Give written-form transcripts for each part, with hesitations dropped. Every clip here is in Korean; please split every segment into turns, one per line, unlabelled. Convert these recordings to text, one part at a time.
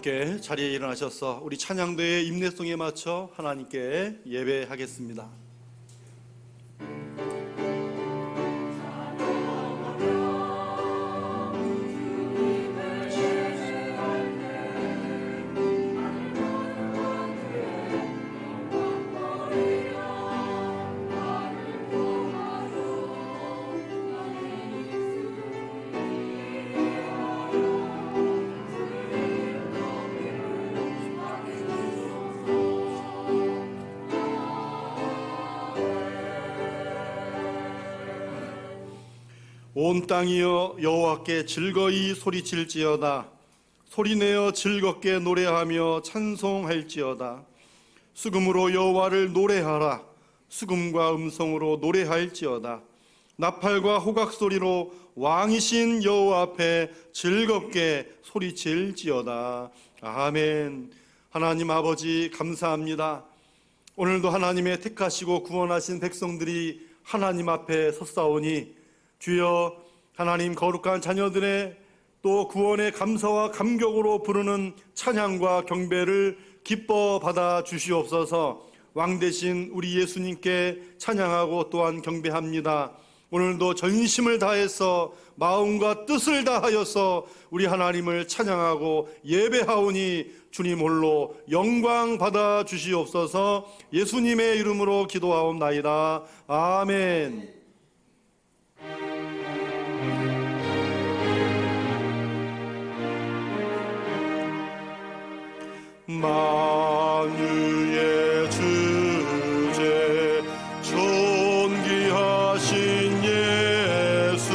함께 자리에 일어나셔서 우리 찬양대의 임내송에 맞춰 하나님께 예배하겠습니다. 온 땅이여 여호와께 즐거이 소리칠지어다. 소리내어 즐겁게 노래하며 찬송할지어다. 수금으로 여호와를 노래하라. 수금과 음성으로 노래할지어다. 나팔과 호각소리로 왕이신 여호와 앞에 즐겁게 소리칠지어다. 아멘. 하나님 아버지 감사합니다. 오늘도 하나님의 택하시고 구원하신 백성들이 하나님 앞에 섰사오니 주여, 하나님 거룩한 자녀들의 또 구원의 감사와 감격으로 부르는 찬양과 경배를 기뻐 받아 주시옵소서. 왕 되신 우리 예수님께 찬양하고 또한 경배합니다. 오늘도 전심을 다해서 마음과 뜻을 다하여서 우리 하나님을 찬양하고 예배하오니 주님 홀로 영광 받아 주시옵소서. 예수님의 이름으로 기도하옵나이다. 아멘. 만유의 주제 존귀하신 예수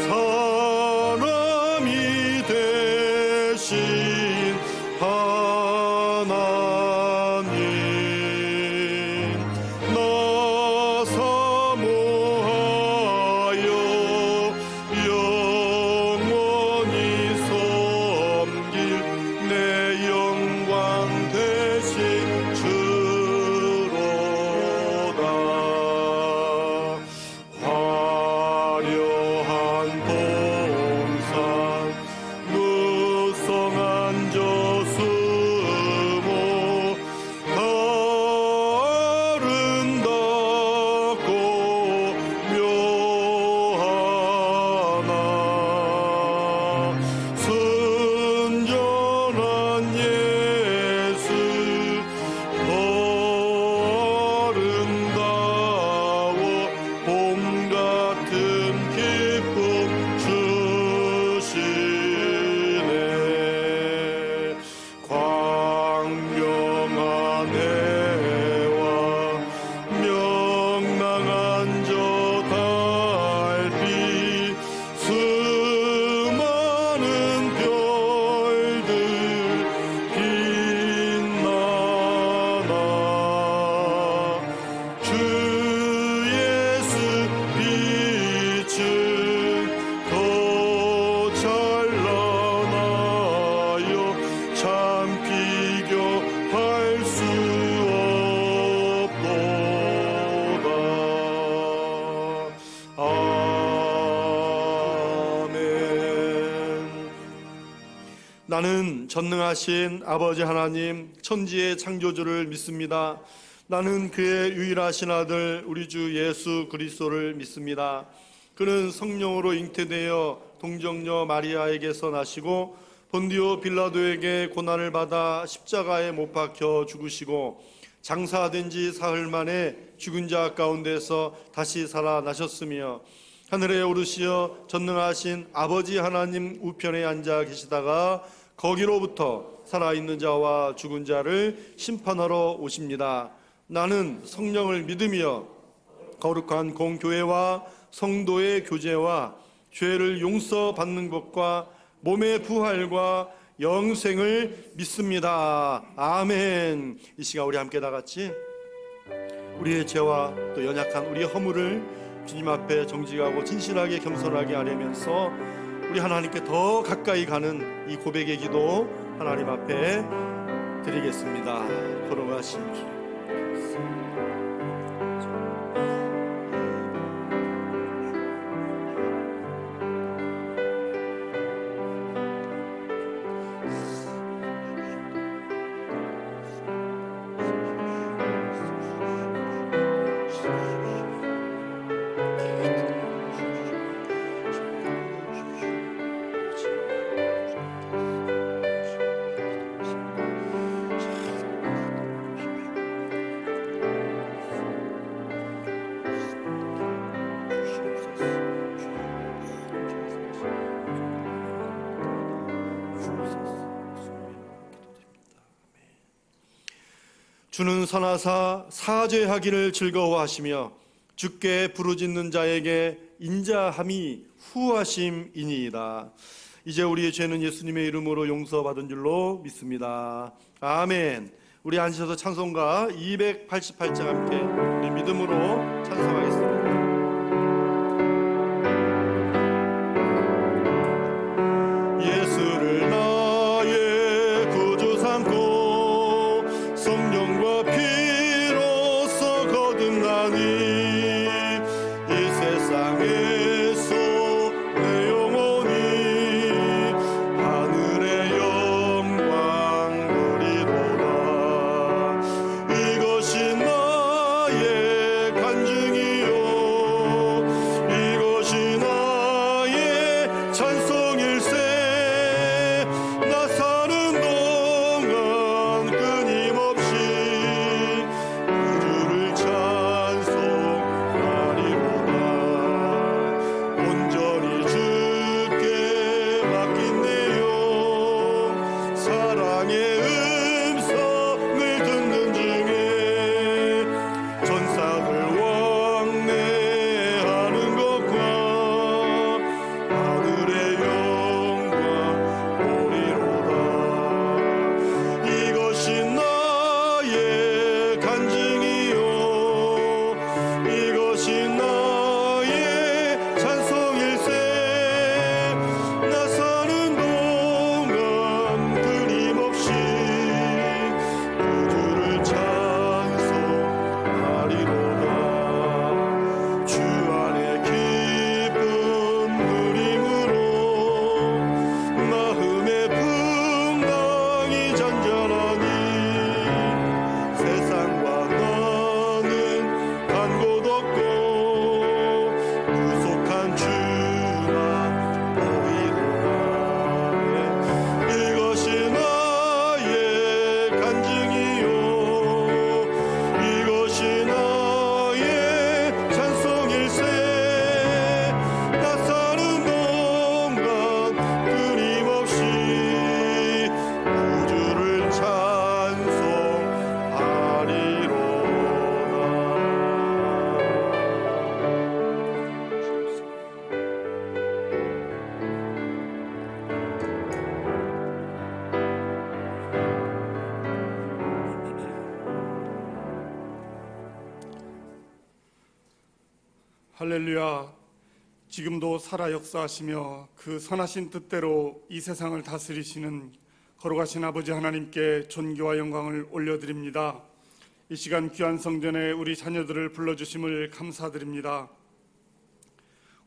사람이 되신 하나님 나 사모하여 영원히 섬길 내 영광 되신 주로다. 화려한 동산 무성한 저수모 아름답고 묘하나 순전한 예수 더 아름다워 봄 같은 기쁨 주시네. 광명한 해와 명랑한 저 달빛 수많은 별들 빛나나 주 예수 빛은 더 찬란하여 참 비교할 수 없도다. 아멘. 나는 전능하신 아버지 하나님 천지의 창조주를 믿습니다. 나는 그의 유일하신 아들 우리 주 예수 그리스도를 믿습니다. 그는 성령으로 잉태되어 동정녀 마리아에게서 나시고 본디오 빌라도에게 고난을 받아 십자가에 못 박혀 죽으시고 장사된 지 사흘 만에 죽은 자 가운데서 다시 살아나셨으며 하늘에 오르시어 전능하신 아버지 하나님 우편에 앉아 계시다가 거기로부터 살아있는 자와 죽은 자를 심판하러 오십니다. 나는 성령을 믿으며 거룩한 공교회와 성도의 교제와 죄를 용서받는 것과 몸의 부활과 영생을 믿습니다. 아멘. 이 시간 우리 함께 다 같이 우리의 죄와 또 연약한 우리의 허물을 주님 앞에 정직하고 진실하게 겸손하게 아뢰면서 우리 하나님께 더 가까이 가는 이 고백의 기도 하나님 앞에 드리겠습니다. 걸어가십시오. 주는 선하사 사죄하기를 즐거워하시며 주께 부르짖는 자에게 인자함이 후하심이니이다. 이제 우리의 죄는 예수님의 이름으로 용서받은 줄로 믿습니다. 아멘. 우리 앉으셔서 찬송가 288장 함께 우리 믿음으로 찬송하겠습니다. 예수를 나의 구주 삼고 성령과 피로써 거듭나니 이 세상에서 내 영혼이 하늘의 영광 누리도다. 이것이 나의 간증이요 이것이 나의 찬송일세. 나 사는 동안 끊임없이 주를 찬송하리로다. 온전히 주께 맡긴 내 영 사랑의 음성을 듣는 중에 전사들 왕래하는 것과 하늘의 영광 보리로다. 이것이 나의 간증이요 이것이 나의 찬송일세. 나 사는 동안 끊임없이 주를 찬송하리로다. 주 안에 기쁜 누림으로 마음의 풍랑이 잔잔하니 세상과 나는 간 곳 없고 구속한 주라 보이도다. 이것이 나의 간증이요 이것이 나의 찬송일세. 나 사는 동안 끊임없이 구주를
할렐루야. 지금도 살아 역사하시며 그 선하신 뜻대로 이 세상을 다스리시는 거룩하신 아버지 하나님께 존귀와 영광을 올려드립니다. 이 시간 귀한 성전에 우리 자녀들을 불러주심을 감사드립니다.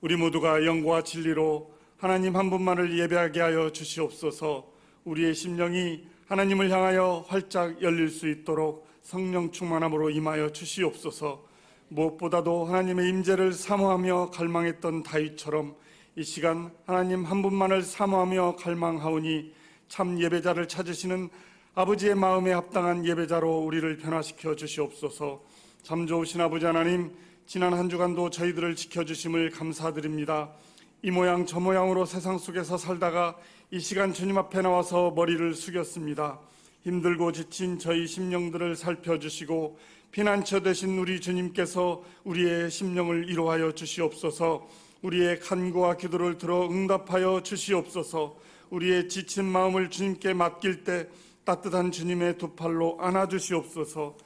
우리 모두가 영과 진리로 하나님 한 분만을 예배하게 하여 주시옵소서. 우리의 심령이 하나님을 향하여 활짝 열릴 수 있도록 성령 충만함으로 임하여 주시옵소서. 무엇보다도 하나님의 임재를 사모하며 갈망했던 다윗처럼 이 시간 하나님 한 분만을 사모하며 갈망하오니 참 예배자를 찾으시는 아버지의 마음에 합당한 예배자로 우리를 변화시켜 주시옵소서. 참 좋으신 아버지 하나님, 지난 한 주간도 저희들을 지켜주심을 감사드립니다. 이 모양 저 모양으로 세상 속에서 살다가 이 시간 주님 앞에 나와서 머리를 숙였습니다. 힘들고 지친 저희 심령들을 살펴주시고 피난처 되신 우리 주님께서 우리의 심령을 위로하여 주시옵소서. 우리의 간구와 기도를 들어 응답하여 주시옵소서. 우리의 지친 마음을 주님께 맡길 때 따뜻한 주님의 두 팔로 안아주시옵소서.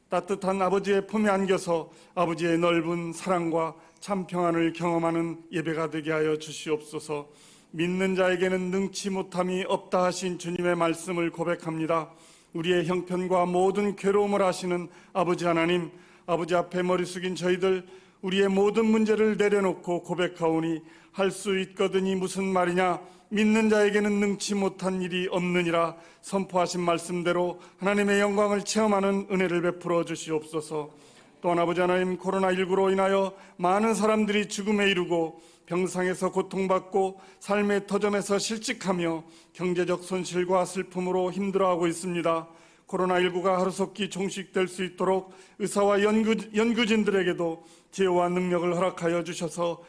따뜻한 아버지의 품에 안겨서 아버지의 넓은 사랑과 참 평안을 경험하는 예배가 되게 하여 주시옵소서. 믿는 자에게는 능치 못함이 없다 하신 주님의 말씀을 고백합니다. 우리의 형편과 모든 괴로움을 아시는 아버지 하나님, 아버지 앞에 머리 숙인 저희들 우리의 모든 문제를 내려놓고 고백하오니 할 수 있거든이 무슨 말이냐, 믿는 자에게는 능치 못한 일이 없느니라 선포하신 말씀대로 하나님의 영광을 체험하는 은혜를 베풀어 주시옵소서. 또한 아버지 하나님, 코로나19로 인하여 많은 사람들이 죽음에 이르고 병상에서 고통받고 삶의 터전에서 실직하며 경제적 손실과 슬픔으로 힘들어하고 있습니다. 코로나19가 하루속히 종식될 수 있도록 의사와 연구진들에게도 지혜와 능력을 허락하여 주셔서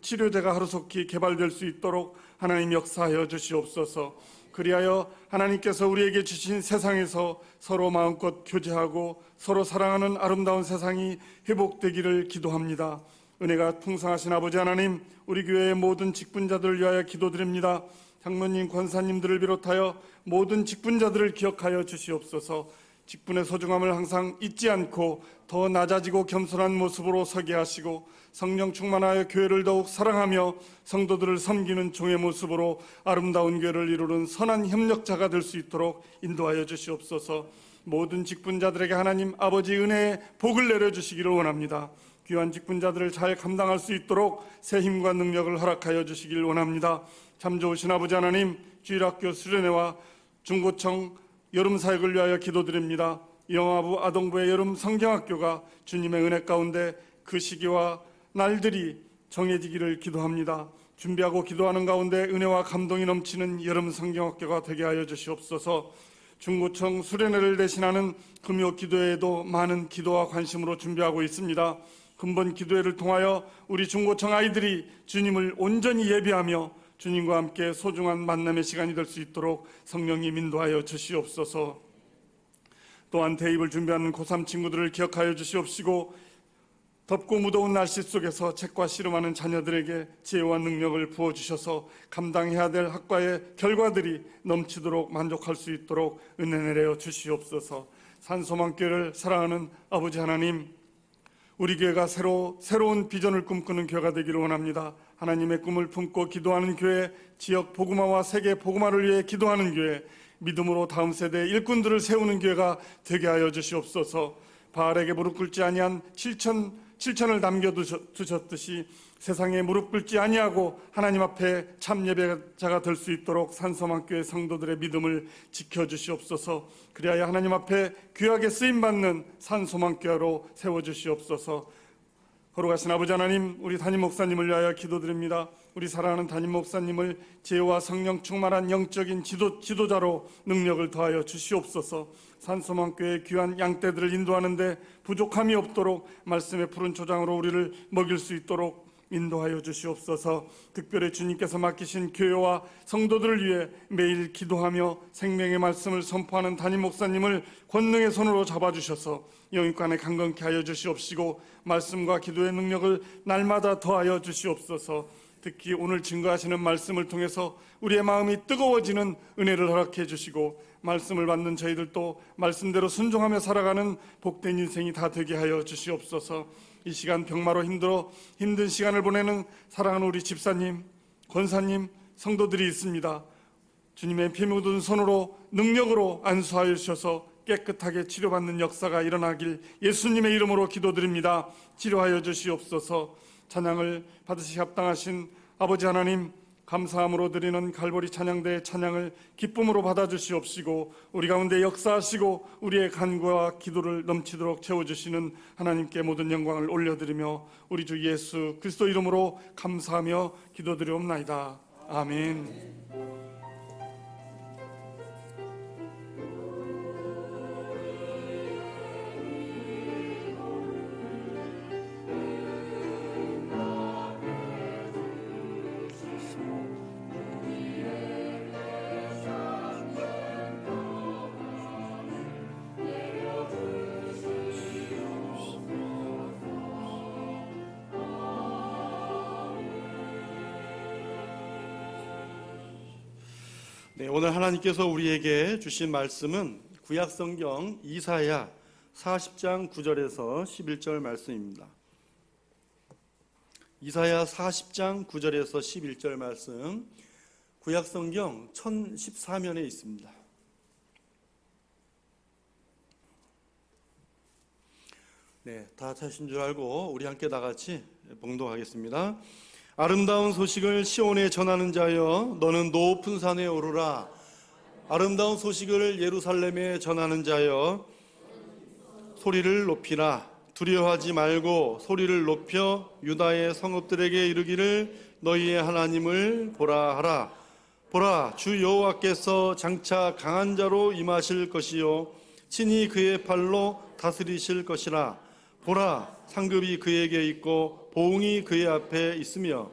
치료제가 하루속히 개발될 수 있도록 하나님 역사하여 주시옵소서. 그리하여 하나님께서 우리에게 주신 세상에서 서로 마음껏 교제하고 서로 사랑하는 아름다운 세상이 회복되기를 기도합니다. 은혜가 풍성하신 아버지 하나님, 우리 교회의 모든 직분자들을 위하여 기도드립니다. 장로님, 권사님들을 비롯하여 모든 직분자들을 기억하여 주시옵소서. 직분의 소중함을 항상 잊지 않고 더 낮아지고 겸손한 모습으로 서게 하시고, 성령 충만하여 교회를 더욱 사랑하며 성도들을 섬기는 종의 모습으로 아름다운 교회를 이루는 선한 협력자가 될 수 있도록 인도하여 주시옵소서. 모든 직분자들에게 하나님 아버지 은혜의 복을 내려주시기를 원합니다. 귀한 직분자들을 잘 감당할 수 있도록 새 힘과 능력을 허락하여 주시길 원합니다. 참 좋으신 아버지 하나님, 주일학교 수련회와 중고청 여름 사역을 위하여 기도드립니다. 영아부 아동부의 여름 성경학교가 주님의 은혜 가운데 그 시기와 날들이 정해지기를 기도합니다. 준비하고 기도하는 가운데 은혜와 감동이 넘치는 여름 성경학교가 되게 하여 주시옵소서. 중고청 수련회를 대신하는 금요 기도회에도 많은 기도와 관심으로 준비하고 있습니다. 근본 기도회를 통하여 우리 중고청 아이들이 주님을 온전히 예비하며 주님과 함께 소중한 만남의 시간이 될 수 있도록 성령님 인도하여 주시옵소서. 또한 대입을 준비하는 고3 친구들을 기억하여 주시옵시고, 덥고 무더운 날씨 속에서 책과 씨름하는 자녀들에게 지혜와 능력을 부어주셔서 감당해야 될 학과의 결과들이 넘치도록 만족할 수 있도록 은혜 내려 주시옵소서. 산소망교회를 사랑하는 아버지 하나님, 우리 교회가 새로운 비전을 꿈꾸는 교회가 되기를 원합니다. 하나님의 꿈을 품고 기도하는 교회, 지역 복음화와 세계 복음화를 위해 기도하는 교회, 믿음으로 다음 세대의 일꾼들을 세우는 교회가 되게 하여 주시옵소서. 바알에게 무릎 꿇지 아니한 7천을 남겨두셨듯이 세상에 무릎 꿇지 아니하고 하나님 앞에 참 예배자가 될 수 있도록 산소망교회 성도들의 믿음을 지켜주시옵소서. 그리하여 하나님 앞에 귀하게 쓰임받는 산소망교회로 세워주시옵소서. 거룩하신 아버지 하나님, 우리 담임 목사님을 위하여 기도드립니다. 우리 사랑하는 담임 목사님을 지혜와 성령 충만한 영적인 지도자로 능력을 더하여 주시옵소서. 산소망교회의 귀한 양떼들을 인도하는데 부족함이 없도록 말씀의 푸른 초장으로 우리를 먹일 수 있도록 인도하여 주시옵소서. 특별히 주님께서 맡기신 교회와 성도들을 위해 매일 기도하며 생명의 말씀을 선포하는 담임 목사님을 권능의 손으로 잡아주셔서 영육간에 강건케 하여 주시옵시고, 말씀과 기도의 능력을 날마다 더하여 주시옵소서. 특히 오늘 증거하시는 말씀을 통해서 우리의 마음이 뜨거워지는 은혜를 허락해 주시고, 말씀을 받는 저희들도 말씀대로 순종하며 살아가는 복된 인생이 다 되게 하여 주시옵소서. 이 시간 병마로 힘든 시간을 보내는 사랑하는 우리 집사님, 권사님, 성도들이 있습니다. 주님의 피 묻은 손으로 능력으로 안수하여 주셔서 깨끗하게 치료받는 역사가 일어나길 예수님의 이름으로 기도드립니다. 치료하여 주시옵소서. 찬양을 받으시 합당하신 아버지 하나님, 감사함으로 드리는 갈보리 찬양대의 찬양을 기쁨으로 받아주시옵시고, 우리 가운데 역사하시고 우리의 간구와 기도를 넘치도록 채워주시는 하나님께 모든 영광을 올려드리며 우리 주 예수 그리스도 이름으로 감사하며 기도드리옵나이다. 아멘.
네, 오늘 하나님께서 우리에게 주신 말씀은 구약성경 이사야 40장 9절에서 11절 말씀입니다. 이사야 40장 9절에서 11절 말씀, 구약성경 1014면에 있습니다. 네, 다 찾으신 줄 알고 우리 함께 다 같이 봉독하겠습니다. 아름다운 소식을 시온에 전하는 자여, 너는 높은 산에 오르라. 아름다운 소식을 예루살렘에 전하는 자여, 소리를 높이라. 두려워하지 말고 소리를 높여 유다의 성읍들에게 이르기를 너희의 하나님을 보라 하라. 보라, 주 여호와께서 장차 강한 자로 임하실 것이요 친히 그의 팔로 다스리실 것이라. 보라, 상급이 그에게 있고 보응이 그의 앞에 있으며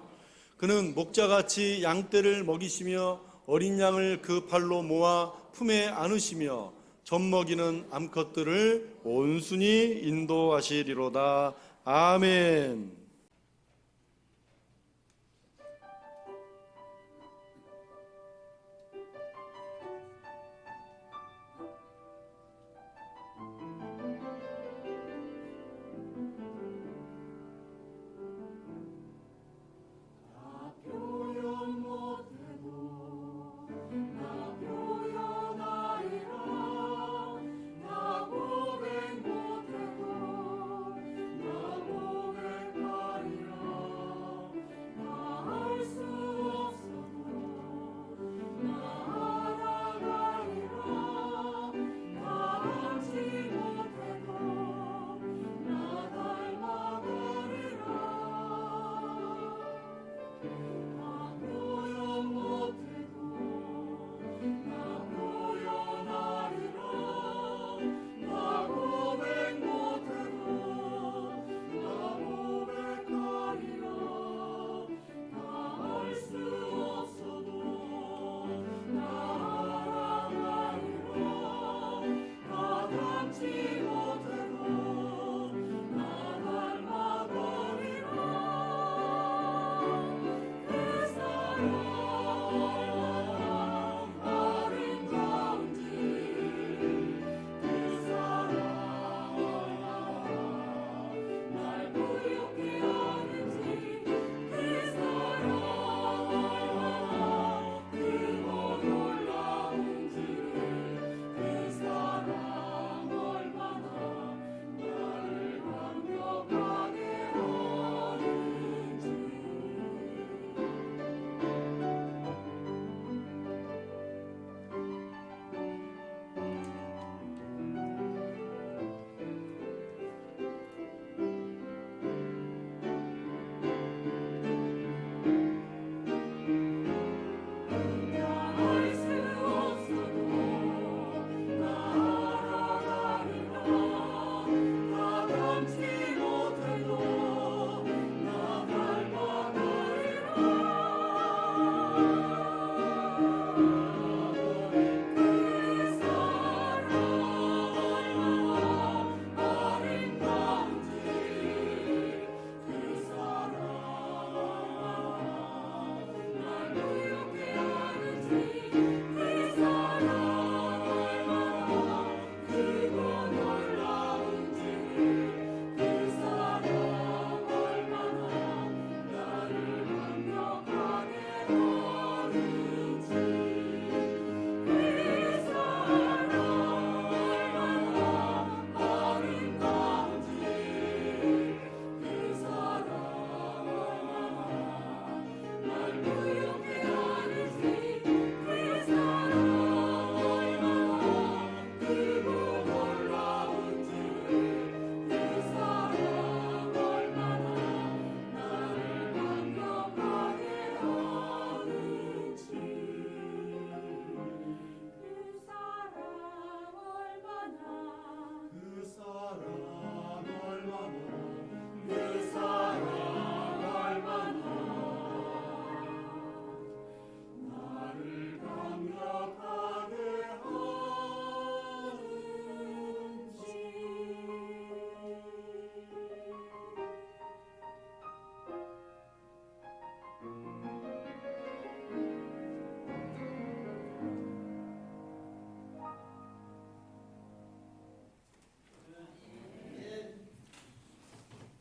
그는 목자같이 양떼를 먹이시며 어린 양을 그 팔로 모아 품에 안으시며 젖먹이는 암컷들을 온순히 인도하시리로다. 아멘.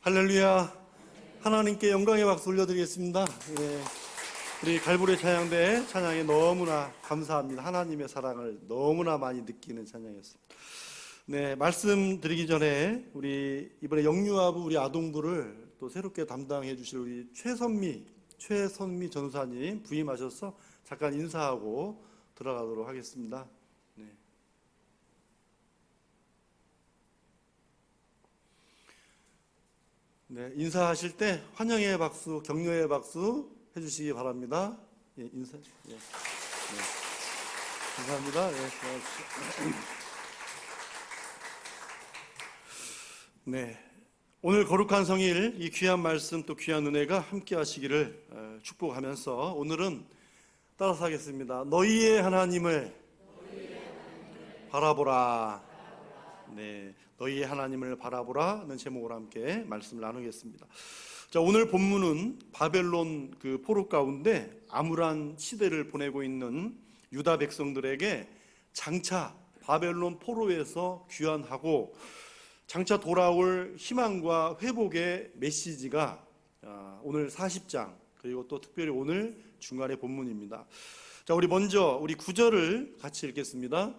할렐루야. 하나님께 영광의 박수 올려드리겠습니다. 예, 우리 갈보리 찬양대 찬양에 너무나 감사합니다. 하나님의 사랑을 너무나 많이 느끼는 찬양이었습니다. 네, 말씀드리기 전에 우리 이번에 영유아부 우리 아동부를 또 새롭게 담당해 주실 우리 최선미 전사님 부임하셔서 잠깐 인사하고 들어가도록 하겠습니다. 네. 네, 인사하실 때 환영의 박수, 격려의 박수 해주시기 바랍니다. 예, 인사. 예. 네. 감사합니다. 예, 네, 오늘 거룩한 성일 이 귀한 말씀 또 귀한 은혜가 함께 하시기를 축복하면서 오늘은 따라서 하겠습니다. 너희의 하나님을 바라보라. 네, 너희의 하나님을 바라보라는 제목으로 함께 말씀을 나누겠습니다. 자, 오늘 본문은 바벨론 그 포로 가운데 암울한 시대를 보내고 있는 유다 백성들에게 장차 바벨론 포로에서 귀환하고 장차 돌아올 희망과 회복의 메시지가 오늘 40장 그리고 또 특별히 오늘 중간의 본문입니다. 자, 우리 먼저 우리 9절을 같이 읽겠습니다.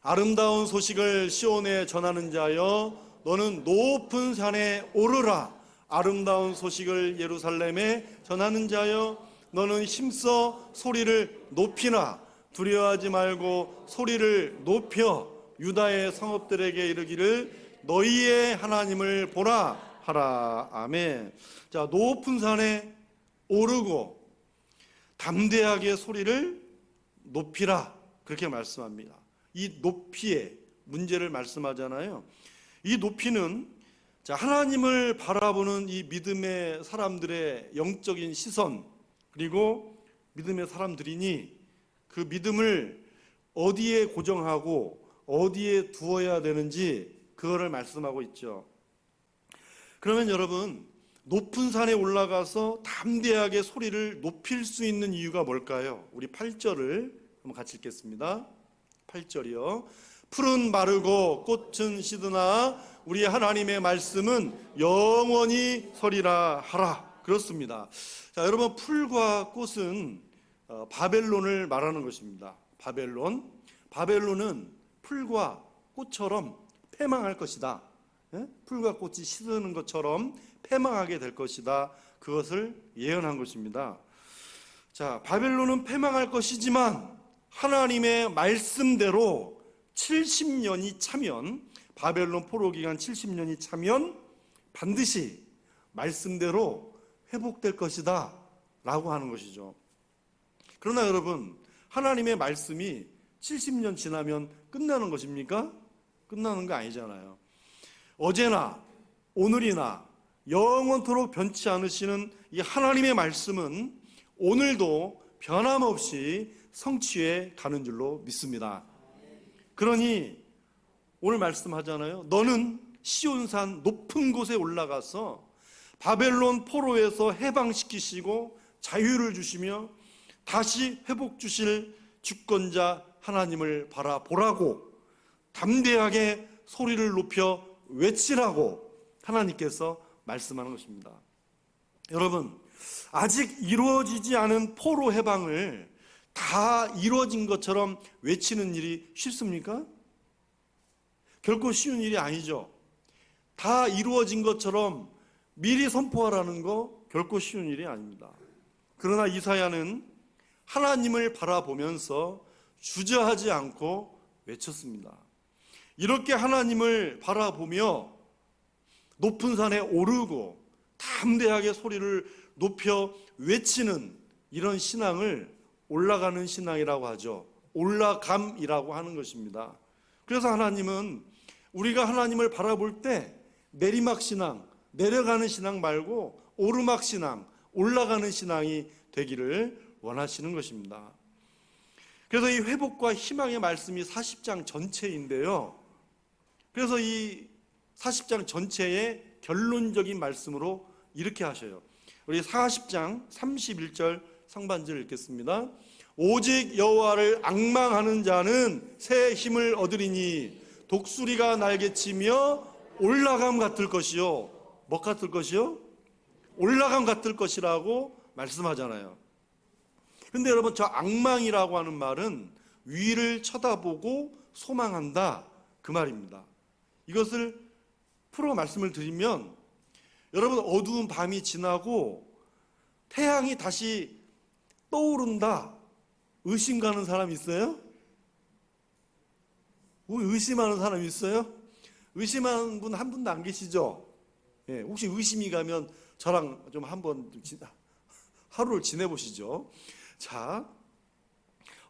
아름다운 소식을 시온에 전하는 자여 너는 높은 산에 오르라. 아름다운 소식을 예루살렘에 전하는 자여 너는 힘써 소리를 높이나. 두려워하지 말고 소리를 높여 유다의 성읍들에게 이르기를 너희의 하나님을 보라 하라. 아멘. 자, 높은 산에 오르고 담대하게 소리를 높이라, 그렇게 말씀합니다. 이 높이의 문제를 말씀하잖아요. 이 높이는 자, 하나님을 바라보는 이 믿음의 사람들의 영적인 시선, 그리고 믿음의 사람들이니 그 믿음을 어디에 고정하고 어디에 두어야 되는지 그거를 말씀하고 있죠. 그러면 여러분, 높은 산에 올라가서 담대하게 소리를 높일 수 있는 이유가 뭘까요? 우리 8절을 한번 같이 읽겠습니다. 8절이요. 풀은 마르고 꽃은 시드나 우리 하나님의 말씀은 영원히 서리라 하라. 그렇습니다. 자, 여러분, 풀과 꽃은 바벨론을 말하는 것입니다. 바벨론은 풀과 꽃처럼 패망할 것이다. 풀과 꽃이 시드는 것처럼 패망하게 될 것이다. 그것을 예언한 것입니다. 자, 바벨론은 패망할 것이지만 하나님의 말씀대로 70년이 차면, 바벨론 포로 기간 70년이 차면 반드시 말씀대로 회복될 것이다 라고 하는 것이죠. 그러나 여러분, 하나님의 말씀이 70년 지나면 끝나는 것입니까? 끝나는 거 아니잖아요. 어제나 오늘이나 영원토록 변치 않으시는 이 하나님의 말씀은 오늘도 변함없이 성취해 가는 줄로 믿습니다. 그러니 오늘 말씀하잖아요. 너는 시온산 높은 곳에 올라가서 바벨론 포로에서 해방시키시고 자유를 주시며 다시 회복 주실 주권자 하나님을 바라보라고 담대하게 소리를 높여 외치라고 하나님께서 말씀하는 것입니다. 여러분, 아직 이루어지지 않은 포로 해방을 다 이루어진 것처럼 외치는 일이 쉽습니까? 결코 쉬운 일이 아니죠. 다 이루어진 것처럼 미리 선포하라는 거 결코 쉬운 일이 아닙니다. 그러나 이사야는 하나님을 바라보면서 주저하지 않고 외쳤습니다. 이렇게 하나님을 바라보며 높은 산에 오르고 담대하게 소리를 높여 외치는 이런 신앙을 올라가는 신앙이라고 하죠. 올라감이라고 하는 것입니다. 그래서 하나님은 우리가 하나님을 바라볼 때 내리막 신앙, 내려가는 신앙 말고 오르막 신앙, 올라가는 신앙이 되기를 원하시는 것입니다. 그래서 이 회복과 희망의 말씀이 40장 전체인데요. 그래서 이 40장 전체의 결론적인 말씀으로 이렇게 하셔요. 우리 40장 31절 상반절 읽겠습니다. 오직 여호와를 앙망하는 자는 새 힘을 얻으리니 독수리가 날개치며 올라감 같을 것이요. 뭐 같을 것이요? 올라감 같을 것이라고 말씀하잖아요. 근데 여러분, 저 앙망이라고 하는 말은 위를 쳐다보고 소망한다, 그 말입니다. 이것을 풀어 말씀을 드리면, 여러분, 어두운 밤이 지나고 태양이 다시 떠오른다, 의심 가는 사람 있어요? 의심하는 사람 있어요? 의심하는 분 한 분도 안 계시죠? 예, 혹시 의심이 가면 저랑 좀 한번 하루를 지내보시죠. 자,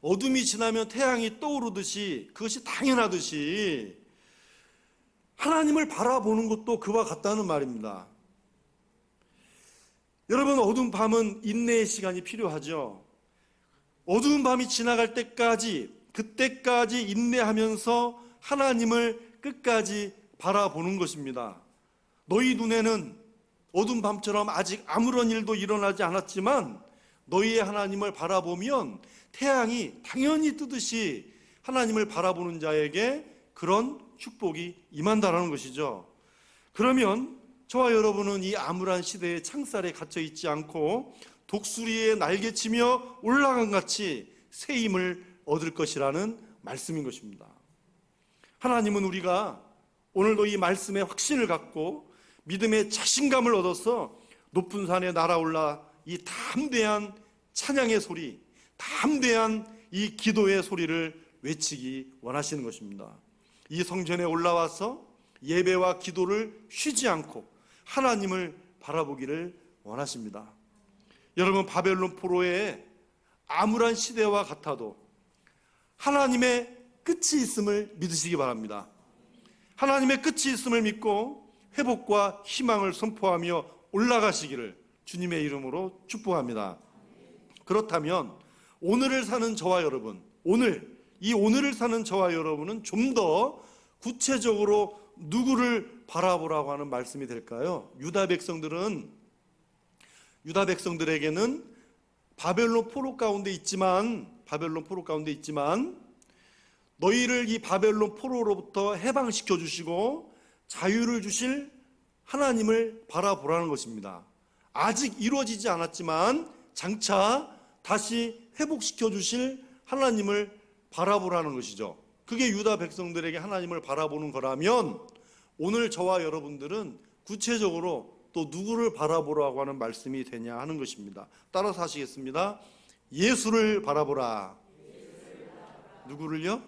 어둠이 지나면 태양이 떠오르듯이, 그것이 당연하듯이 하나님을 바라보는 것도 그와 같다는 말입니다. 여러분, 어두운 밤은 인내의 시간이 필요하죠. 어두운 밤이 지나갈 때까지, 그때까지 인내하면서 하나님을 끝까지 바라보는 것입니다. 너희 눈에는 어두운 밤처럼 아직 아무런 일도 일어나지 않았지만 너희의 하나님을 바라보면 태양이 당연히 뜨듯이 하나님을 바라보는 자에게 그런 축복이 임한다라는 것이죠. 그러면 저와 여러분은 이 암울한 시대의 창살에 갇혀 있지 않고 독수리에 날개치며 올라간 같이 새 힘을 얻을 것이라는 말씀인 것입니다. 하나님은 우리가 오늘도 이 말씀에 확신을 갖고 믿음의 자신감을 얻어서 높은 산에 날아올라 이 담대한 찬양의 소리, 담대한 이 기도의 소리를 외치기 원하시는 것입니다. 이 성전에 올라와서 예배와 기도를 쉬지 않고 하나님을 바라보기를 원하십니다. 여러분, 바벨론 포로의 암울한 시대와 같아도 하나님의 끝이 있음을 믿으시기 바랍니다. 하나님의 끝이 있음을 믿고 회복과 희망을 선포하며 올라가시기를 주님의 이름으로 축복합니다. 그렇다면 오늘을 사는 저와 여러분, 오늘을 사는 저와 여러분은 좀 더 구체적으로 누구를 바라보라고 하는 말씀이 될까요? 유다 백성들에게는 바벨론 포로 가운데 있지만 너희를 이 바벨론 포로로부터 해방시켜 주시고 자유를 주실 하나님을 바라보라는 것입니다. 아직 이루어지지 않았지만 장차 다시 회복시켜 주실 하나님을 바라보라는 것이죠. 그게 유다 백성들에게 하나님을 바라보는 거라면 오늘 저와 여러분들은 구체적으로 또 누구를 바라보라고 하는 말씀이 되냐 하는 것입니다. 따라서 하시겠습니다. 예수를 바라보라. 누구를요?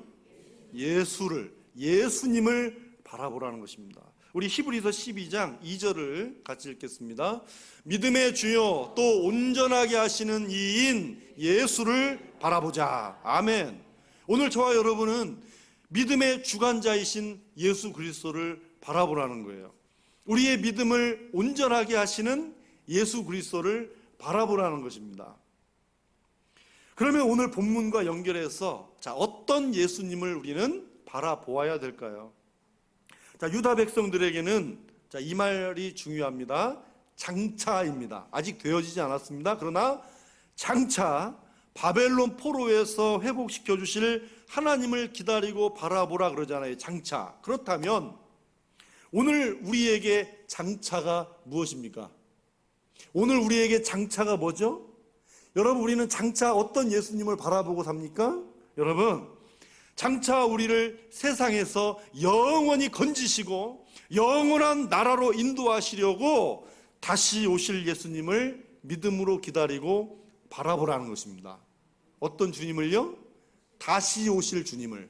예수님을 바라보라는 것입니다. 우리 히브리서 12장 2절을 같이 읽겠습니다. 믿음의 주요 또 온전하게 하시는 이인 예수를 바라보자. 아멘. 오늘 저와 여러분은 믿음의 주관자이신 예수 그리스도를 바라보라는 거예요. 우리의 믿음을 온전하게 하시는 예수 그리스도를 바라보라는 것입니다. 그러면 오늘 본문과 연결해서 어떤 예수님을 우리는 바라보아야 될까요? 유다 백성들에게는 이 말이 중요합니다. 장차입니다. 아직 되어지지 않았습니다. 그러나 장차 바벨론 포로에서 회복시켜 주실 하나님을 기다리고 바라보라 그러잖아요. 장차. 그렇다면 오늘 우리에게 장차가 무엇입니까? 오늘 우리에게 장차가 뭐죠? 여러분, 우리는 장차 어떤 예수님을 바라보고 삽니까? 여러분, 장차 우리를 세상에서 영원히 건지시고 영원한 나라로 인도하시려고 다시 오실 예수님을 믿음으로 기다리고 바라보라는 것입니다. 어떤 주님을요? 다시 오실 주님을.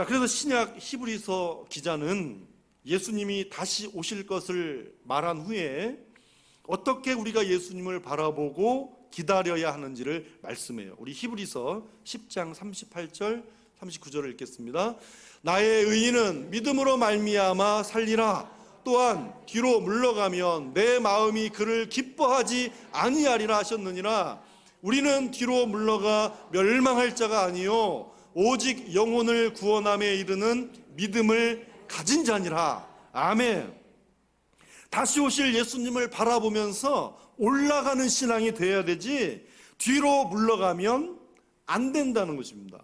그래서 신약 히브리서 기자는 예수님이 다시 오실 것을 말한 후에 어떻게 우리가 예수님을 바라보고 기다려야 하는지를 말씀해요. 우리 히브리서 10장 38절 39절을 읽겠습니다. 나의 의인은 믿음으로 말미암아 살리라. 또한 뒤로 물러가면 내 마음이 그를 기뻐하지 아니하리라 하셨느니라. 우리는 뒤로 물러가 멸망할 자가 아니요 오직 영혼을 구원함에 이르는 믿음을 가진 자니라. 아멘. 다시 오실 예수님을 바라보면서 올라가는 신앙이 돼야 되지 뒤로 물러가면 안 된다는 것입니다.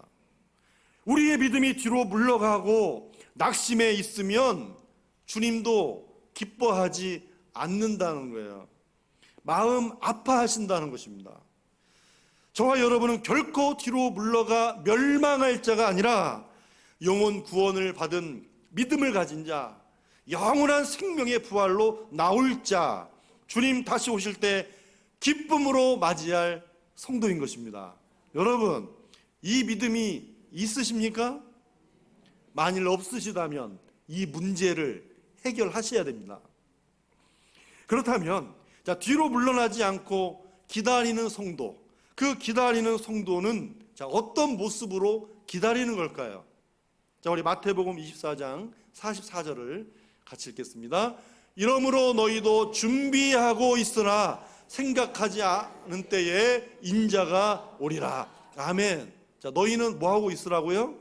우리의 믿음이 뒤로 물러가고 낙심해 있으면 주님도 기뻐하지 않는다는 거예요. 마음 아파하신다는 것입니다. 저와 여러분은 결코 뒤로 물러가 멸망할 자가 아니라 영혼 구원을 받은 믿음을 가진 자, 영원한 생명의 부활로 나올 자, 주님 다시 오실 때 기쁨으로 맞이할 성도인 것입니다. 여러분, 이 믿음이 있으십니까? 만일 없으시다면 이 문제를 해결하셔야 됩니다. 그렇다면 뒤로 물러나지 않고 기다리는 성도, 그 기다리는 성도는 어떤 모습으로 기다리는 걸까요? 우리 마태복음 24장 44절을 같이 읽겠습니다. 이러므로 너희도 준비하고 있으나 생각하지 않은 때에 인자가 오리라. 아멘. 자, 너희는 뭐 하고 있으라고요?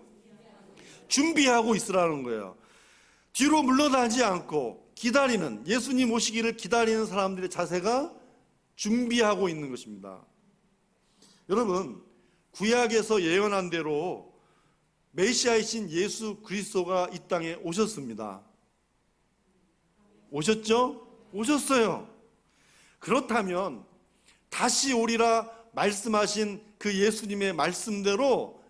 준비하고 있으라는 거예요. 뒤로 물러나지 않고 기다리는, 예수님 오시기를 기다리는 사람들의 자세가 준비하고 있는 것입니다. 여러분, 구약에서 예언한 대로 메시아이신 예수 그리스도가 이 땅에 오셨습니다. 오셨죠? 오셨어요. 그렇다면 다시 오리라 말씀하신 그 예수님의 말씀대로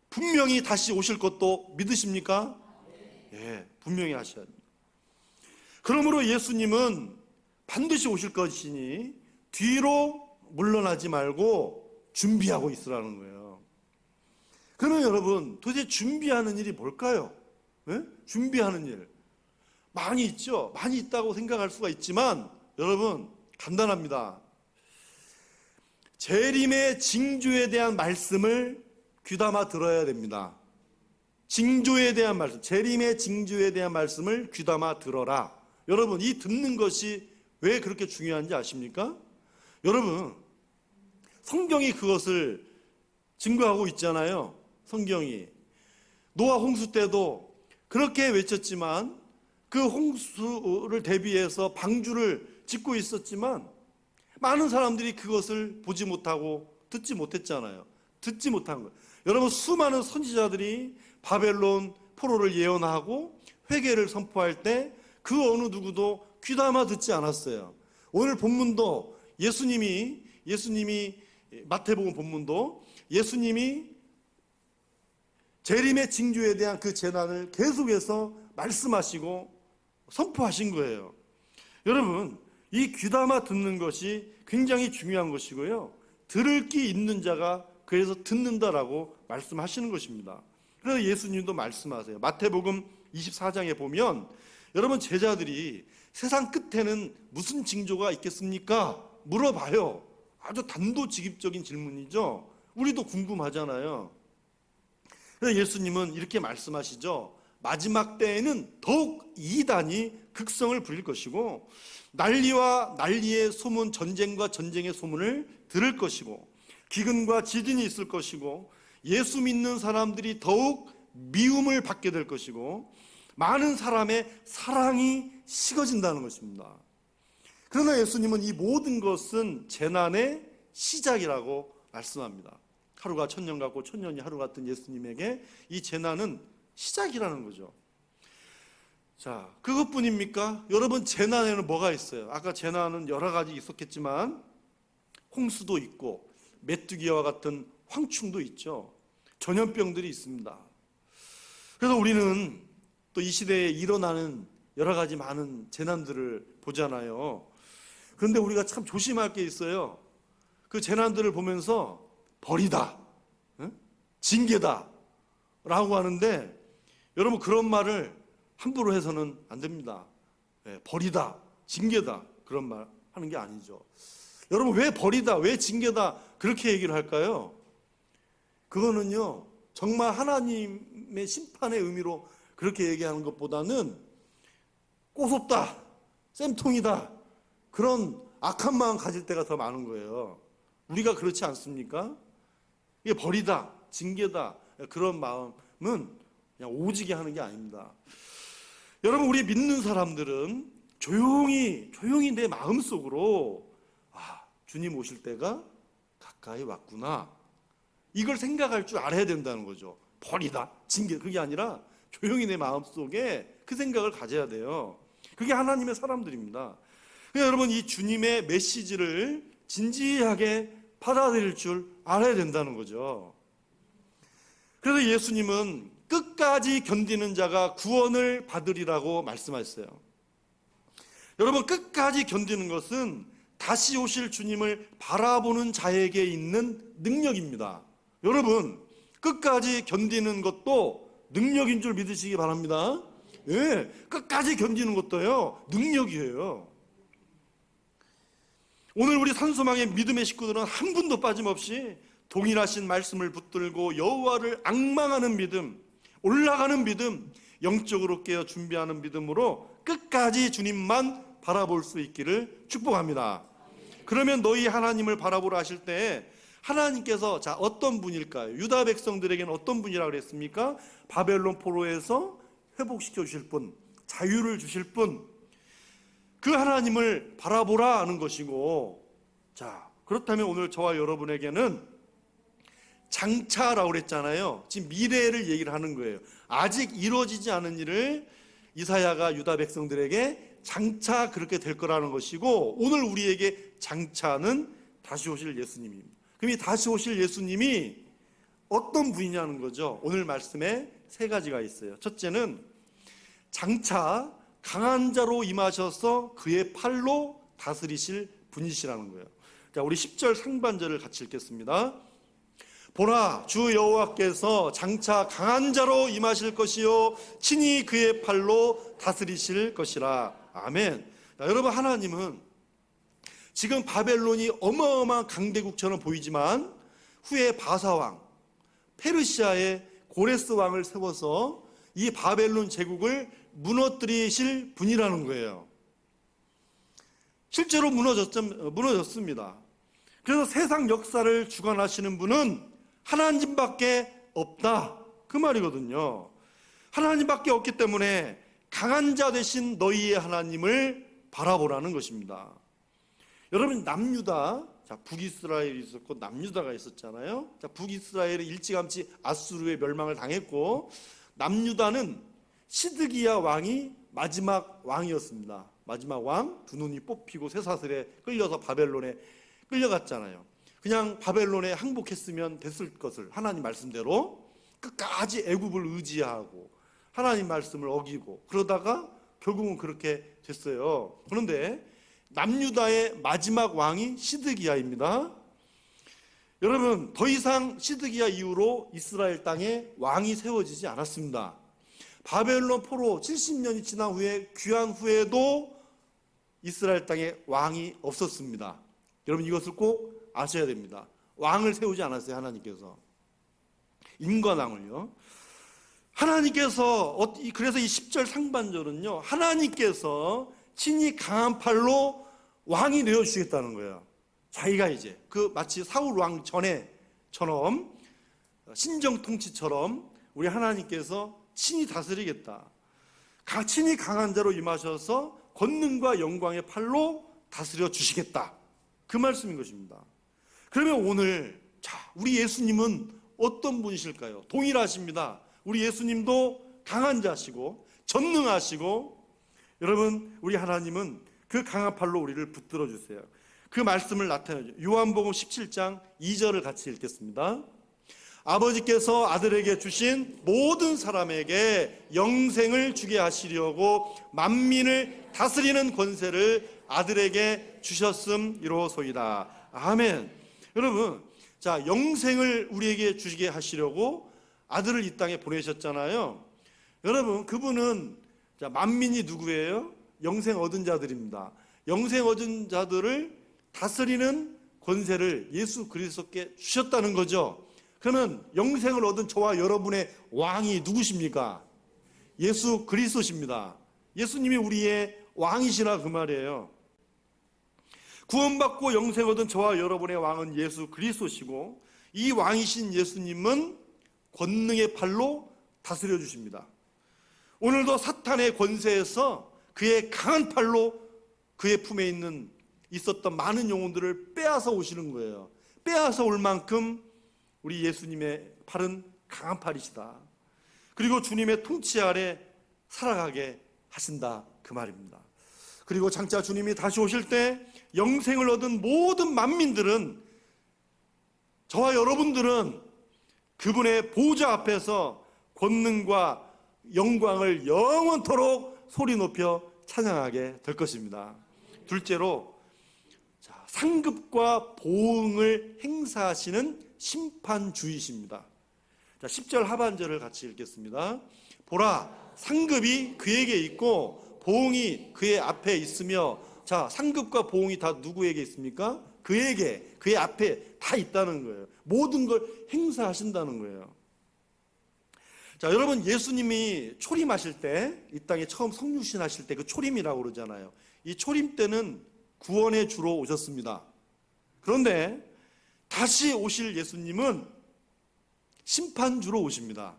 분명히 다시 오실 것도 믿으십니까? 예, 분명히 하셔야 됩니다. 그러므로 예수님은 반드시 오실 것이니 뒤로 물러나지 말고 준비하고 있으라는 거예요. 그러면 여러분, 도대체 준비하는 일이 뭘까요? 예? 준비하는 일 많이 있죠. 많이 있다고 생각할 수가 있지만 여러분, 간단합니다. 재림의 징조에 대한 말씀을 귀담아 들어야 됩니다. 징조에 대한 말씀, 재림의 징조에 대한 말씀을 귀담아 들어라. 여러분, 이 듣는 것이 왜 그렇게 중요한지 아십니까? 여러분, 성경이 그것을 증거하고 있잖아요. 성경이 노아 홍수 때도 그렇게 외쳤지만 그 홍수를 대비해서 방주를 짓고 있었지만 많은 사람들이 그것을 보지 못하고 듣지 못했잖아요. 듣지 못한 거예요. 여러분, 수많은 선지자들이 바벨론 포로를 예언하고 회개를 선포할 때 그 어느 누구도 귀담아 듣지 않았어요. 오늘 본문도 예수님이 마태복음 본문도 예수님이 재림의 징조에 대한 그 재난을 계속해서 말씀하시고 선포하신 거예요. 여러분, 이 귀담아 듣는 것이 굉장히 중요한 것이고요. 들을 귀 있는 자가 그래서 듣는다라고 말씀하시는 것입니다. 그래서 예수님도 말씀하세요. 마태복음 24장에 보면 여러분, 제자들이 세상 끝에는 무슨 징조가 있겠습니까? 물어봐요. 아주 단도직입적인 질문이죠. 우리도 궁금하잖아요. 그래서 예수님은 이렇게 말씀하시죠. 마지막 때에는 더욱 이단이 극성을 부릴 것이고 난리와 난리의 소문, 전쟁과 전쟁의 소문을 들을 것이고 기근과 지진이 있을 것이고 예수 믿는 사람들이 더욱 미움을 받게 될 것이고 많은 사람의 사랑이 식어진다는 것입니다. 그러나 예수님은 이 모든 것은 재난의 시작이라고 말씀합니다. 하루가 천년 같고 천년이 하루 같은 예수님에게 이 재난은 시작이라는 거죠. 자, 그것뿐입니까? 여러분, 재난에는 뭐가 있어요? 아까 재난은 여러 가지 있었겠지만 홍수도 있고 메뚜기와 같은 황충도 있죠. 전염병들이 있습니다. 그래서 우리는 또 이 시대에 일어나는 여러 가지 많은 재난들을 보잖아요. 그런데 우리가 참 조심할 게 있어요. 그 재난들을 보면서 벌이다, 징계다 라고 하는데 여러분, 그런 말을 함부로 해서는 안 됩니다. 벌이다, 징계다 그런 말 하는 게 아니죠. 여러분, 왜 벌이다, 왜 징계다 그렇게 얘기를 할까요? 그거는요, 정말 하나님의 심판의 의미로 그렇게 얘기하는 것보다는 꼬숩다, 쌤통이다 그런 악한 마음 가질 때가 더 많은 거예요. 우리가 그렇지 않습니까? 이게 벌이다, 징계다 그런 마음은 그냥 오지게 하는 게 아닙니다. 여러분, 우리 믿는 사람들은 조용히 내 마음속으로 주님 오실 때가 가까이 왔구나 이걸 생각할 줄 알아야 된다는 거죠. 벌이다, 징계 그게 아니라 조용히 내 마음속에 그 생각을 가져야 돼요. 그게 하나님의 사람들입니다. 그러니까 여러분, 이 주님의 메시지를 진지하게 받아들일 줄 알아야 된다는 거죠. 그래서 예수님은 끝까지 견디는 자가 구원을 받으리라고 말씀하셨어요. 여러분, 끝까지 견디는 것은 다시 오실 주님을 바라보는 자에게 있는 능력입니다. 여러분, 끝까지 견디는 것도 능력인 줄 믿으시기 바랍니다. 예, 끝까지 견디는 것도요, 능력이에요. 오늘 우리 산소망의 믿음의 식구들은 한 분도 빠짐없이 동일하신 말씀을 붙들고 여호와를 앙망하는 믿음, 올라가는 믿음, 영적으로 깨어 준비하는 믿음으로 끝까지 주님만 바라볼 수 있기를 축복합니다. 그러면 너희 하나님을 바라보라 하실 때 하나님께서 자 어떤 분일까요? 유다 백성들에게는 어떤 분이라고 그랬습니까? 바벨론 포로에서 회복시켜 주실 분, 자유를 주실 분, 그 하나님을 바라보라 하는 것이고, 자 그렇다면 오늘 저와 여러분에게는 장차라고 그랬잖아요. 지금 미래를 얘기를 하는 거예요. 아직 이루어지지 않은 일을 이사야가 유다 백성들에게 장차 그렇게 될 거라는 것이고, 오늘 우리에게 장차는 다시 오실 예수님입니다. 그럼 이 다시 오실 예수님이 어떤 분이냐는 거죠. 오늘 말씀에 세 가지가 있어요. 첫째는 장차 강한 자로 임하셔서 그의 팔로 다스리실 분이시라는 거예요. 자, 우리 10절 상반절을 같이 읽겠습니다. 보라, 주 여호와께서 장차 강한 자로 임하실 것이요 친히 그의 팔로 다스리실 것이라. 아멘. 자, 여러분, 하나님은 지금 바벨론이 어마어마한 강대국처럼 보이지만 후에 바사왕, 페르시아의 고레스 왕을 세워서 이 바벨론 제국을 무너뜨리실 분이라는 거예요. 실제로 무너졌습니다. 그래서 세상 역사를 주관하시는 분은 하나님밖에 없다, 그 말이거든요. 하나님밖에 없기 때문에 강한 자 되신 너희의 하나님을 바라보라는 것입니다. 여러분, 남유다, 자, 북이스라엘이 있었고 남유다가 있었잖아요. 자, 북이스라엘은 일찌감치 아수르의 멸망을 당했고, 남유다는 시드기야 왕이 마지막 왕이었습니다. 마지막 왕, 두 눈이 뽑히고 쇠사슬에 끌려서 바벨론에 끌려갔잖아요. 그냥 바벨론에 항복했으면 됐을 것을 하나님 말씀대로 끝까지 애굽을 의지하고 하나님 말씀을 어기고 그러다가 결국은 그렇게 됐어요. 그런데 남유다의 마지막 왕이 시드기야입니다. 여러분, 더 이상 시드기야 이후로 이스라엘 땅에 왕이 세워지지 않았습니다. 바벨론 포로 70년이 지난 후에 귀환 후에도 이스라엘 땅에 왕이 없었습니다. 여러분, 이것을 꼭 아셔야 됩니다. 왕을 세우지 않았어요, 하나님께서. 인관왕을요. 하나님께서, 그래서 이 10절 상반절은요, 하나님께서 친히 강한 팔로 왕이 내어주시겠다는 거예요. 자기가 이제 마치 사울 왕 전에처럼 신정 통치처럼 우리 하나님께서 친히 다스리겠다. 친히 강한 자로 임하셔서 권능과 영광의 팔로 다스려 주시겠다, 그 말씀인 것입니다. 그러면 오늘 우리 예수님은 어떤 분이실까요? 동일하십니다. 우리 예수님도 강한 자시고 전능하시고, 여러분, 우리 하나님은 그 강한 팔로 우리를 붙들어 주세요. 그 말씀을 나타내죠. 요한복음 17장 2절을 같이 읽겠습니다. 아버지께서 아들에게 주신 모든 사람에게 영생을 주게 하시려고 만민을 다스리는 권세를 아들에게 주셨음이로소이다. 아멘. 여러분, 자, 영생을 우리에게 주시게 하시려고 아들을 이 땅에 보내셨잖아요. 여러분, 그분은 만민이 누구예요? 영생 얻은 자들입니다. 영생 얻은 자들을 다스리는 권세를 예수 그리스도께 주셨다는 거죠. 그러면 영생을 얻은 저와 여러분의 왕이 누구십니까? 예수 그리스도십니다. 예수님이 우리의 왕이시라, 그 말이에요. 구원받고 영생 얻은 저와 여러분의 왕은 예수 그리스도시고, 이 왕이신 예수님은 권능의 팔로 다스려 주십니다. 오늘도 사탄의 권세에서 그의 강한 팔로 그의 품에 있었던 많은 영혼들을 빼앗아 오시는 거예요. 빼앗아 올 만큼 우리 예수님의 팔은 강한 팔이시다. 그리고 주님의 통치 아래 살아가게 하신다, 그 말입니다. 그리고 장차 주님이 다시 오실 때 영생을 얻은 모든 만민들은, 저와 여러분들은 그분의 보좌 앞에서 권능과 영광을 영원토록 소리 높여 찬양하게 될 것입니다. 둘째로, 상급과 보응을 행사하시는 심판주이십니다. 10절 하반절을 같이 읽겠습니다. 보라, 상급이 그에게 있고 보응이 그의 앞에 있으며. 자, 상급과 보응이 다 누구에게 있습니까? 그에게, 그의 앞에 다 있다는 거예요. 모든 걸 행사하신다는 거예요. 자, 여러분, 예수님이 초림하실 때, 이 땅에 처음 성육신 하실 때 그 초림이라고 그러잖아요. 이 초림 때는 구원의 주로 오셨습니다. 그런데 다시 오실 예수님은 심판주로 오십니다.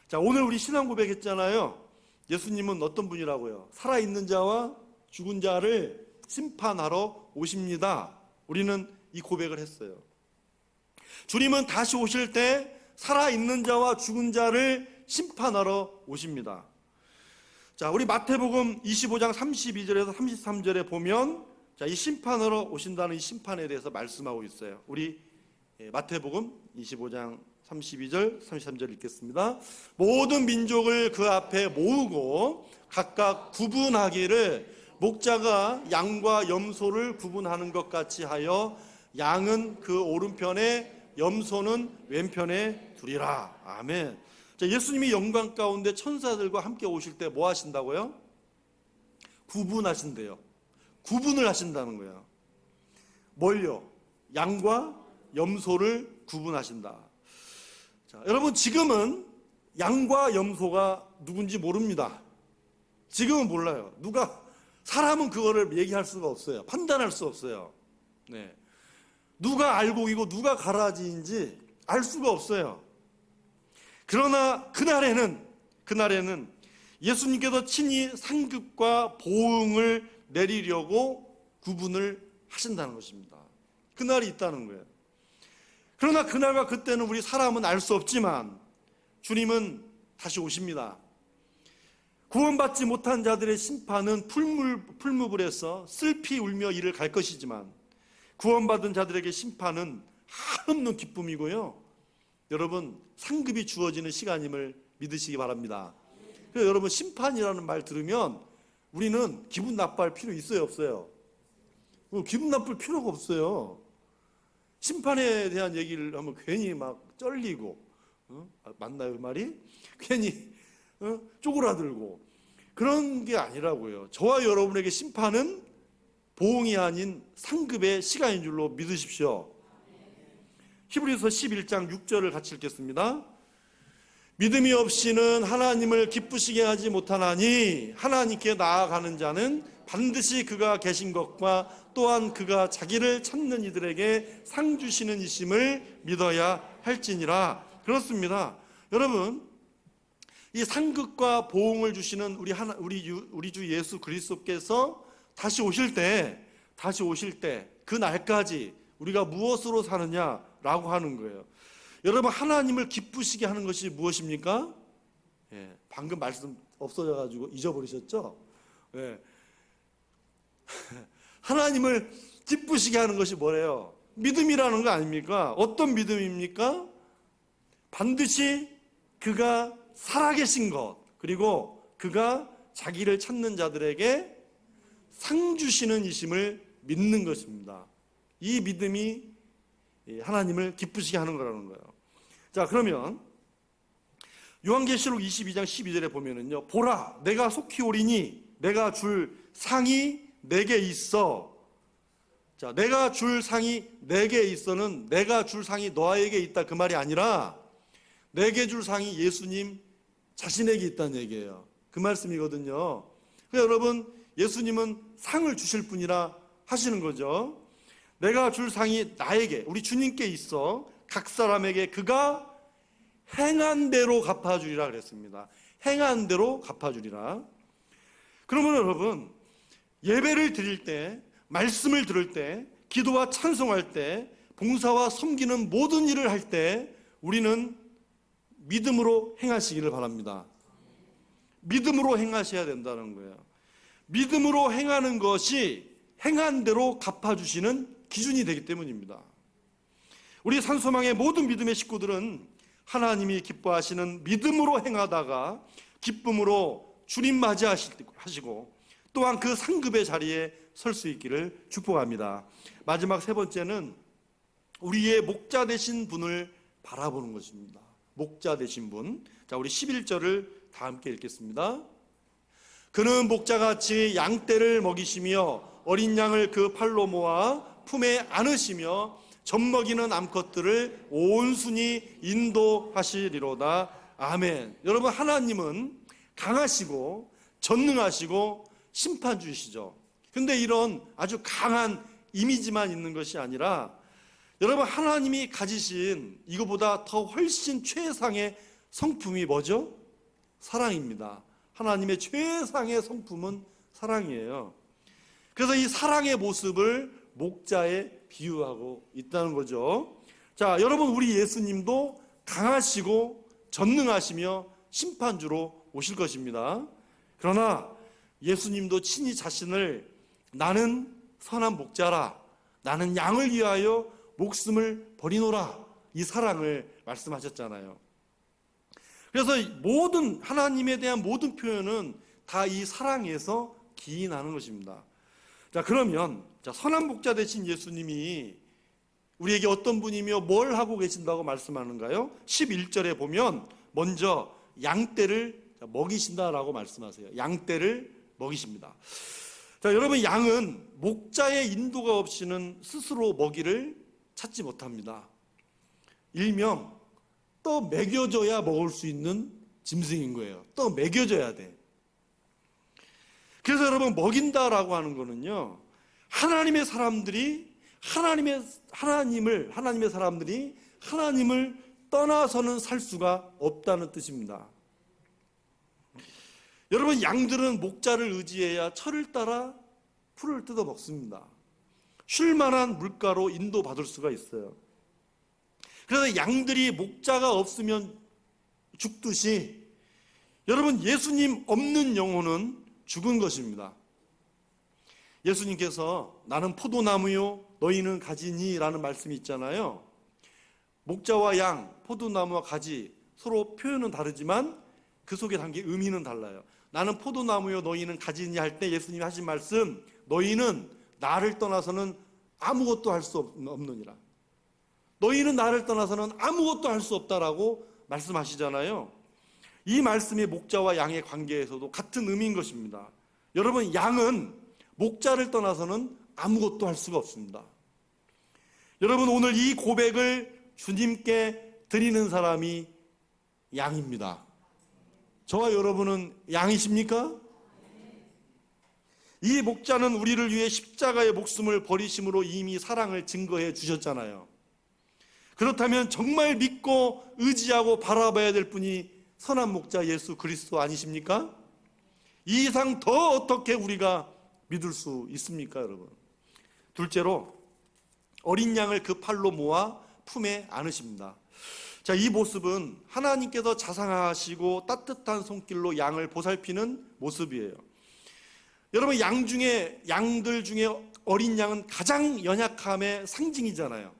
자, 오늘 우리 신앙 고백했잖아요. 예수님은 어떤 분이라고요? 살아있는 자와 죽은 자를 심판하러 오십니다. 우리는 이 고백을 했어요. 주님은 다시 오실 때 살아있는 자와 죽은 자를 심판하러 오십니다. 자, 우리 마태복음 25장 32절에서 33절에 보면 자, 이 심판하러 오신다는 이 심판에 대해서 말씀하고 있어요. 우리 마태복음 25장 32절, 33절 읽겠습니다. 모든 민족을 그 앞에 모으고 각각 구분하기를 목자가 양과 염소를 구분하는 것 같이 하여 양은 그 오른편에 염소는 왼편에 두리라. 아멘. 자, 예수님이 영광 가운데 천사들과 함께 오실 때 뭐 하신다고요? 구분하신대요. 구분을 하신다는 거예요. 뭘요? 양과 염소를 구분하신다. 자, 여러분 지금은 양과 염소가 누군지 모릅니다. 지금은 몰라요. 사람은 그거를 얘기할 수가 없어요. 판단할 수 없어요. 네. 누가 알곡이고 누가 가라지인지 알 수가 없어요. 그러나 그날에는 예수님께서 친히 상급과 보응을 내리려고 구분을 하신다는 것입니다. 그날이 있다는 거예요. 그러나 그날과 그때는 우리 사람은 알 수 없지만 주님은 다시 오십니다. 구원받지 못한 자들의 심판은 풀무불에서 슬피 울며 이를 갈 것이지만 구원받은 자들에게 심판은 한없는 기쁨이고요. 여러분 상급이 주어지는 시간임을 믿으시기 바랍니다. 그래서 여러분 심판이라는 말 들으면 우리는 기분 나빠할 필요 있어요, 없어요? 기분 나쁠 필요가 없어요. 심판에 대한 얘기를 하면 괜히 막 쩔리고, 맞나요 그 말이? 괜히 쪼그라들고 그런 게 아니라고요. 저와 여러분에게 심판은 보응이 아닌 상급의 시간인 줄로 믿으십시오. 히브리서 11장 6절을 같이 읽겠습니다. 믿음이 없이는 하나님을 기쁘시게 하지 못하나니 하나님께 나아가는 자는 반드시 그가 계신 것과 또한 그가 자기를 찾는 이들에게 상 주시는 이심을 믿어야 할지니라. 그렇습니다. 여러분, 이 상급과 보응을 주시는 우리 주 예수 그리스도께서 다시 오실 때 그 날까지 우리가 무엇으로 사느냐라고 하는 거예요. 여러분 하나님을 기쁘시게 하는 것이 무엇입니까? 예, 방금 말씀 없어져가지고 잊어버리셨죠? 예. 하나님을 기쁘시게 하는 것이 뭐래요? 믿음이라는 거 아닙니까? 어떤 믿음입니까? 반드시 그가 살아계신 것, 그리고 그가 자기를 찾는 자들에게 상 주시는 이심을 믿는 것입니다. 이 믿음이 하나님을 기쁘시게 하는 거라는 거예요. 자, 그러면 요한계시록 22장 12절에 보면은요, 보라, 내가 속히 오리니 내가 줄 상이 내게 있어. 자, 내가 줄 상이 내게 있어는 내가 줄 상이 너에게 있다 그 말이 아니라 내게 줄 상이 예수님 자신에게 있다는 얘기예요. 그 말씀이거든요. 그러니까 여러분 예수님은 상을 주실 분이라 하시는 거죠. 내가 줄 상이 나에게, 우리 주님께 있어 각 사람에게 그가 행한 대로 갚아주리라 그랬습니다. 행한 대로 갚아주리라. 그러면 여러분 예배를 드릴 때, 말씀을 들을 때, 기도와 찬송할 때, 봉사와 섬기는 모든 일을 할 때 우리는 믿음으로 행하시기를 바랍니다. 믿음으로 행하셔야 된다는 거예요. 믿음으로 행하는 것이 행한 대로 갚아주시는 기준이 되기 때문입니다. 우리 산소망의 모든 믿음의 식구들은 하나님이 기뻐하시는 믿음으로 행하다가 기쁨으로 주님 맞이하시고 또한 그 상급의 자리에 설 수 있기를 축복합니다. 마지막 세 번째는 우리의 목자 되신 분을 바라보는 것입니다. 목자 되신 분. 자, 우리 11절을 다 함께 읽겠습니다. 그는 목자같이 양떼를 먹이시며 어린 양을 그 팔로 모아 품에 안으시며 젖먹이는 암컷들을 온순히 인도하시리로다. 아멘. 여러분 하나님은 강하시고 전능하시고 심판주시죠. 근데 이런 아주 강한 이미지만 있는 것이 아니라 여러분, 하나님이 가지신 이거보다 더 훨씬 최상의 성품이 뭐죠? 사랑입니다. 하나님의 최상의 성품은 사랑이에요. 그래서 이 사랑의 모습을 목자에 비유하고 있다는 거죠. 자, 여러분, 우리 예수님도 강하시고 전능하시며 심판주로 오실 것입니다. 그러나 예수님도 친히 자신을 나는 선한 목자라, 나는 양을 위하여 목숨을 버리노라, 이 사랑을 말씀하셨잖아요. 그래서 모든 하나님에 대한 모든 표현은 다 이 사랑에서 기인하는 것입니다. 자, 그러면 선한 목자 되신 예수님이 우리에게 어떤 분이며 뭘 하고 계신다고 말씀하는가요? 11절에 보면 먼저 양떼를 먹이신다라고 말씀하세요. 양떼를 먹이십니다. 자, 여러분, 양은 목자의 인도가 없이는 스스로 먹이를 찾지 못합니다. 일명 떠 먹여줘야 먹을 수 있는 짐승인 거예요. 떠 먹여줘야 돼. 그래서 여러분, 먹인다라고 하는 거는요, 하나님의 사람들이 하나님을 떠나서는 살 수가 없다는 뜻입니다. 여러분, 양들은 목자를 의지해야 철을 따라 풀을 뜯어 먹습니다. 쉴 만한 물가로 인도받을 수가 있어요. 그래서 양들이 목자가 없으면 죽듯이 여러분, 예수님 없는 영혼은 죽은 것입니다. 예수님께서 나는 포도나무요 너희는 가지니 라는 말씀이 있잖아요. 목자와 양, 포도나무와 가지 서로 표현은 다르지만 그 속에 담긴 의미는 달라요. 나는 포도나무요 너희는 가지니 할 때 예수님이 하신 말씀, 너희는 나를 떠나서는 아무것도 할 수 없느니라. 너희는 나를 떠나서는 아무것도 할 수 없다라고 말씀하시잖아요. 이 말씀이 목자와 양의 관계에서도 같은 의미인 것입니다. 여러분, 양은 목자를 떠나서는 아무것도 할 수가 없습니다. 여러분, 오늘 이 고백을 주님께 드리는 사람이 양입니다. 저와 여러분은 양이십니까? 이 목자는 우리를 위해 십자가의 목숨을 버리심으로 이미 사랑을 증거해 주셨잖아요. 그렇다면 정말 믿고 의지하고 바라봐야 될 분이 선한 목자 예수 그리스도 아니십니까? 이 이상 더 어떻게 우리가 믿을 수 있습니까, 여러분? 둘째로, 어린 양을 그 팔로 모아 품에 안으십니다. 자, 이 모습은 하나님께서 자상하시고 따뜻한 손길로 양을 보살피는 모습이에요. 여러분, 양들 중에 어린 양은 가장 연약함의 상징이잖아요.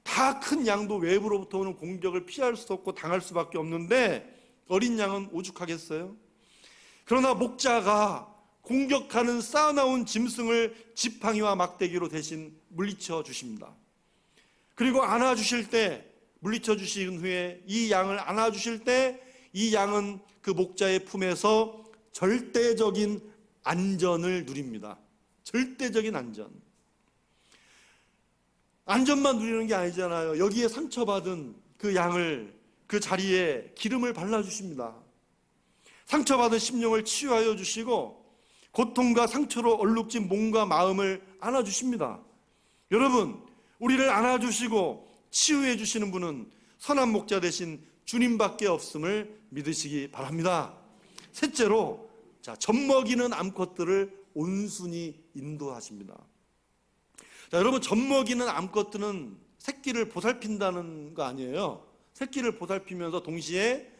다 큰 양도 외부로부터 오는 공격을 피할 수 없고 당할 수밖에 없는데 어린 양은 오죽하겠어요? 그러나 목자가 공격하는 쌓아나온 짐승을 지팡이와 막대기로 대신 물리쳐 주십니다. 그리고 안아주실 때, 물리쳐 주신 후에 이 양을 안아주실 때 이 양은 그 목자의 품에서 절대적인 안전을 누립니다. 절대적인 안전. 안전만 누리는 게 아니잖아요. 여기에 상처받은 그 양을 그 자리에 기름을 발라주십니다. 상처받은 심령을 치유하여 주시고 고통과 상처로 얼룩진 몸과 마음을 안아주십니다. 여러분, 우리를 안아주시고 치유해 주시는 분은 선한 목자 대신 주님밖에 없음을 믿으시기 바랍니다. 셋째로, 젖먹이는 암컷들을 온순히 인도하십니다. 자, 여러분, 젖먹이는 암컷들은 새끼를 보살핀다는 거 아니에요. 새끼를 보살피면서 동시에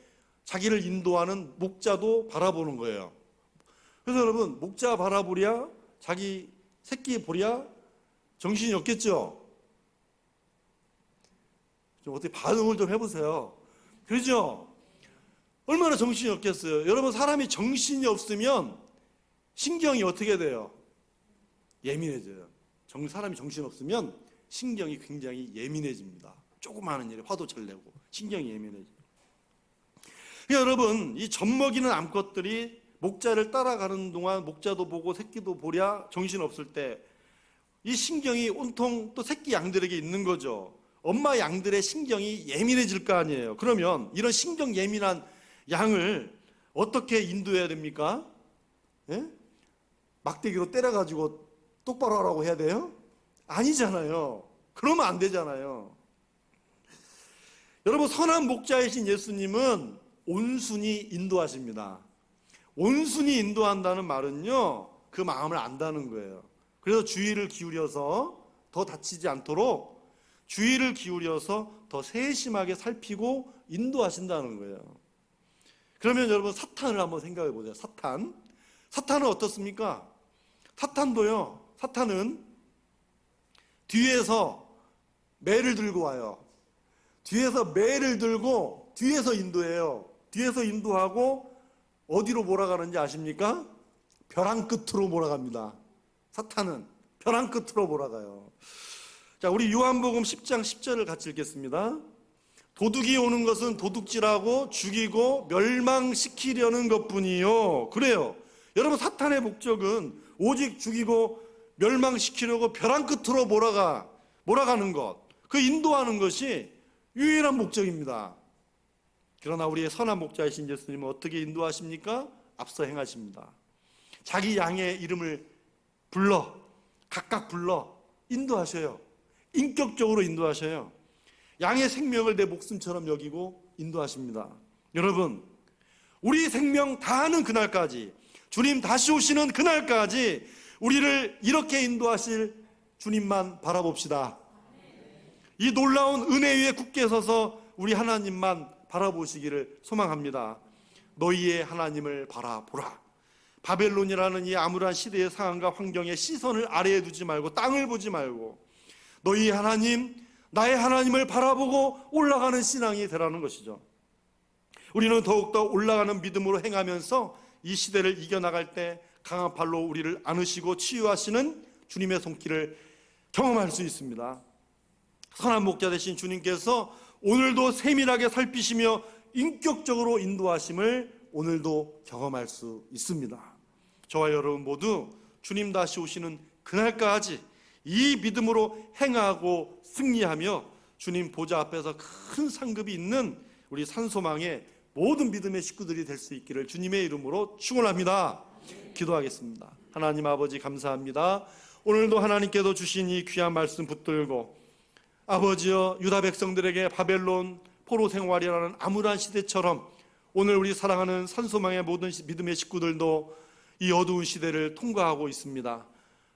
자기를 인도하는 목자도 바라보는 거예요. 그래서 여러분, 목자 바라보랴 자기 새끼 보랴 정신이 없겠죠? 좀 어떻게 반응을 좀 해보세요. 그렇죠? 얼마나 정신이 없겠어요. 여러분, 사람이 정신이 없으면 신경이 어떻게 돼요? 예민해져요. 사람이 정신 없으면 신경이 굉장히 예민해집니다. 조그마한 일에 화도 잘 내고 신경이 예민해져요. 그러니까 여러분, 이 젖먹이는 암컷들이 목자를 따라가는 동안 목자도 보고 새끼도 보랴 정신 없을 때 이 신경이 온통 또 새끼 양들에게 있는 거죠. 엄마 양들의 신경이 예민해질 거 아니에요. 그러면 이런 신경 예민한 양을 어떻게 인도해야 됩니까? 예? 막대기로 때려가지고 똑바로 하라고 해야 돼요? 아니잖아요. 그러면 안 되잖아요. 여러분, 선한 목자이신 예수님은 온순히 인도하십니다. 온순히 인도한다는 말은요, 그 마음을 안다는 거예요. 그래서 주의를 기울여서 더 다치지 않도록 주의를 기울여서 더 세심하게 살피고 인도하신다는 거예요. 그러면 여러분, 사탄을 한번 생각해 보세요. 사탄은 어떻습니까? 사탄은 뒤에서 매를 들고 와요. 뒤에서 매를 들고 뒤에서 인도해요. 뒤에서 인도하고 어디로 몰아가는지 아십니까? 벼랑 끝으로 몰아갑니다. 사탄은 벼랑 끝으로 몰아가요. 자, 우리 요한복음 10장 10절을 같이 읽겠습니다. 도둑이 오는 것은 도둑질하고 죽이고 멸망시키려는 것뿐이요. 그래요. 여러분, 사탄의 목적은 오직 죽이고 멸망시키려고 벼랑 끝으로 몰아가는 것, 그 인도하는 것이 유일한 목적입니다. 그러나 우리의 선한 목자이신 예수님은 어떻게 인도하십니까? 앞서 행하십니다. 자기 양의 이름을 각각 불러 인도하셔요. 인격적으로 인도하셔요. 양의 생명을 내 목숨처럼 여기고 인도하십니다. 여러분, 우리 생명 다하는 그날까지, 주님 다시 오시는 그날까지 우리를 이렇게 인도하실 주님만 바라봅시다. 이 놀라운 은혜 위에 굳게 서서 우리 하나님만 바라보시기를 소망합니다. 너희의 하나님을 바라보라. 바벨론이라는 이 암울한 시대의 상황과 환경에 시선을 아래에 두지 말고 땅을 보지 말고 너희 하나님, 나의 하나님을 바라보고 올라가는 신앙이 되라는 것이죠. 우리는 더욱더 올라가는 믿음으로 행하면서 이 시대를 이겨나갈 때 강한 팔로 우리를 안으시고 치유하시는 주님의 손길을 경험할 수 있습니다. 선한 목자 되신 주님께서 오늘도 세밀하게 살피시며 인격적으로 인도하심을 오늘도 경험할 수 있습니다. 저와 여러분 모두 주님 다시 오시는 그날까지 이 믿음으로 행하고 승리하며 주님 보좌 앞에서 큰 상급이 있는 우리 산소망의 모든 믿음의 식구들이 될 수 있기를 주님의 이름으로 축원합니다. 기도하겠습니다. 하나님 아버지, 감사합니다. 오늘도 하나님께서 주신 이 귀한 말씀 붙들고 아버지여, 유다 백성들에게 바벨론 포로 생활이라는 암울한 시대처럼 오늘 우리 사랑하는 산소망의 모든 믿음의 식구들도 이 어두운 시대를 통과하고 있습니다.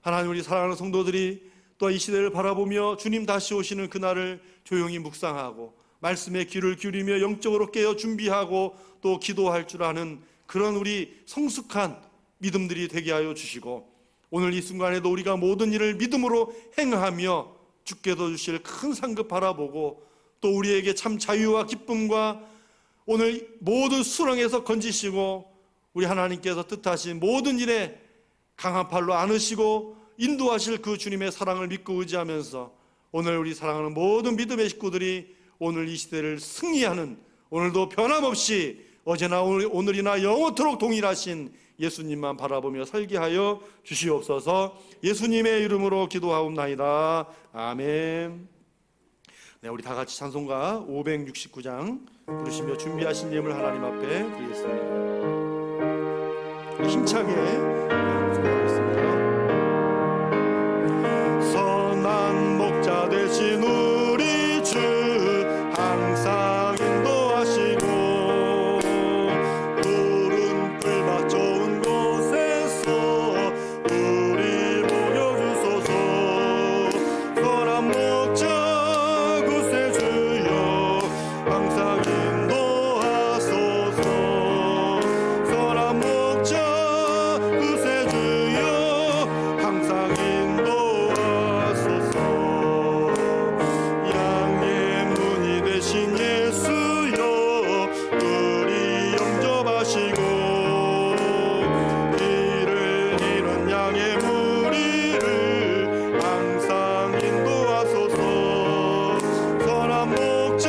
하나님, 우리 사랑하는 성도들이 또 이 시대를 바라보며 주님 다시 오시는 그날을 조용히 묵상하고 말씀에 귀를 기울이며 영적으로 깨어 준비하고 또 기도할 줄 아는 그런 우리 성숙한 믿음들이 되게 하여 주시고, 오늘 이 순간에도 우리가 모든 일을 믿음으로 행하며 주께서 주실 큰 상급 바라보고 또 우리에게 참 자유와 기쁨과 오늘 모든 수렁에서 건지시고 우리 하나님께서 뜻하신 모든 일에 강한 팔로 안으시고 인도하실 그 주님의 사랑을 믿고 의지하면서 오늘 우리 사랑하는 모든 믿음의 식구들이 오늘 이 시대를 승리하는, 오늘도 변함없이 어제나 오늘이나 영원토록 동일하신 예수님만 바라보며 살게 하여 주시옵소서. 예수님의 이름으로 기도하옵나이다. 아멘. 네, 우리 다 같이 찬송가 569장 부르시며 준비하신 예물 하나님 앞에 드리겠습니다. 힘차게 기도하겠습니다. 선한 목자 되신 우리 주 항상 인도하시고 푸른 풀밭 좋은 곳에서 우리 모여주소서. 선한 목자 구세주여 항상 인도하소서. 선한 목자 구세주여 항상 인도하소서. 양의 문이 되신 예수여 우리 영접하시고 길을 잃은 양의 무리를 항상 인도하소서. 선한 목자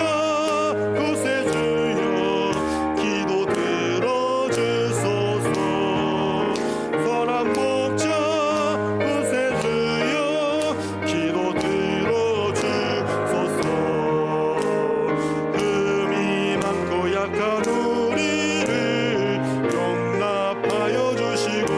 구세주여 기도 들어주소서. 선한 목자 구세주여 기도 들어주소서. 흠이 많고 약한 우리를 용납하여 주시고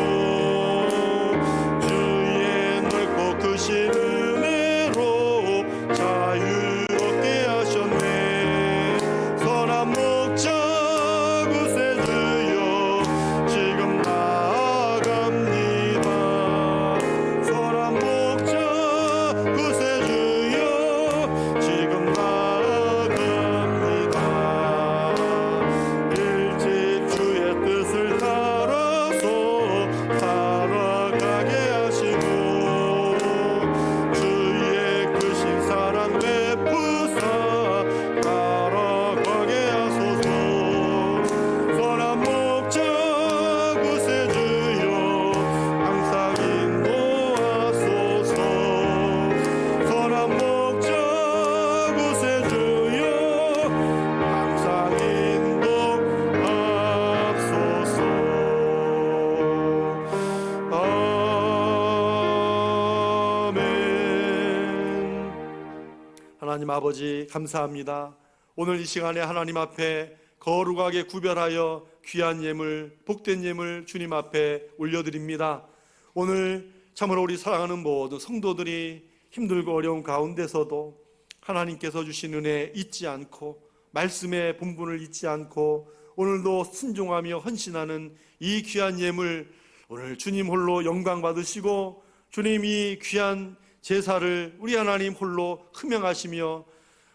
하나님 아버지 감사합니다. 오늘 이 시간에 하나님 앞에 거룩하게 구별하여 귀한 예물, 복된 예물 주님 앞에 올려드립니다. 오늘 참으로 우리 사랑하는 모든 성도들이 힘들고 어려운 가운데서도 하나님께서 주신 은혜 잊지 않고 말씀의 본분을 잊지 않고 오늘도 순종하며 헌신하는 이 귀한 예물, 오늘 주님 홀로 영광 받으시고 주님이 귀한 제사를 우리 하나님 홀로 흠양하시며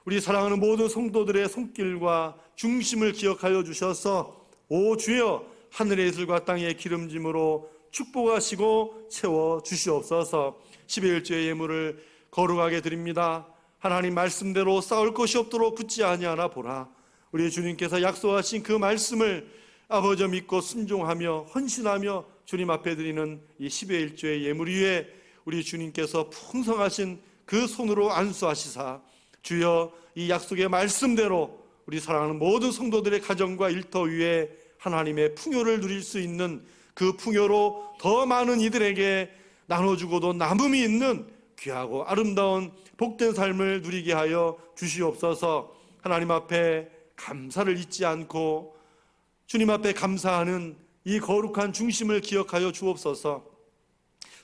우리 사랑하는 모든 성도들의 손길과 중심을 기억하여 주셔서 오 주여 하늘의 이슬과 땅의 기름짐으로 축복하시고 채워 주시옵소서. 11조의 예물을 거룩하게 드립니다. 하나님 말씀대로 싸울 것이 없도록 굳지 아니하나 보라. 우리 주님께서 약속하신 그 말씀을 아버지 믿고 순종하며 헌신하며 주님 앞에 드리는 이 10의 1조의 예물 위에 우리 주님께서 풍성하신 그 손으로 안수하시사 주여 이 약속의 말씀대로 우리 사랑하는 모든 성도들의 가정과 일터 위에 하나님의 풍요를 누릴 수 있는 그 풍요로 더 많은 이들에게 나눠주고도 남음이 있는 귀하고 아름다운 복된 삶을 누리게 하여 주시옵소서. 하나님 앞에 감사를 잊지 않고 주님 앞에 감사하는 이 거룩한 중심을 기억하여 주옵소서.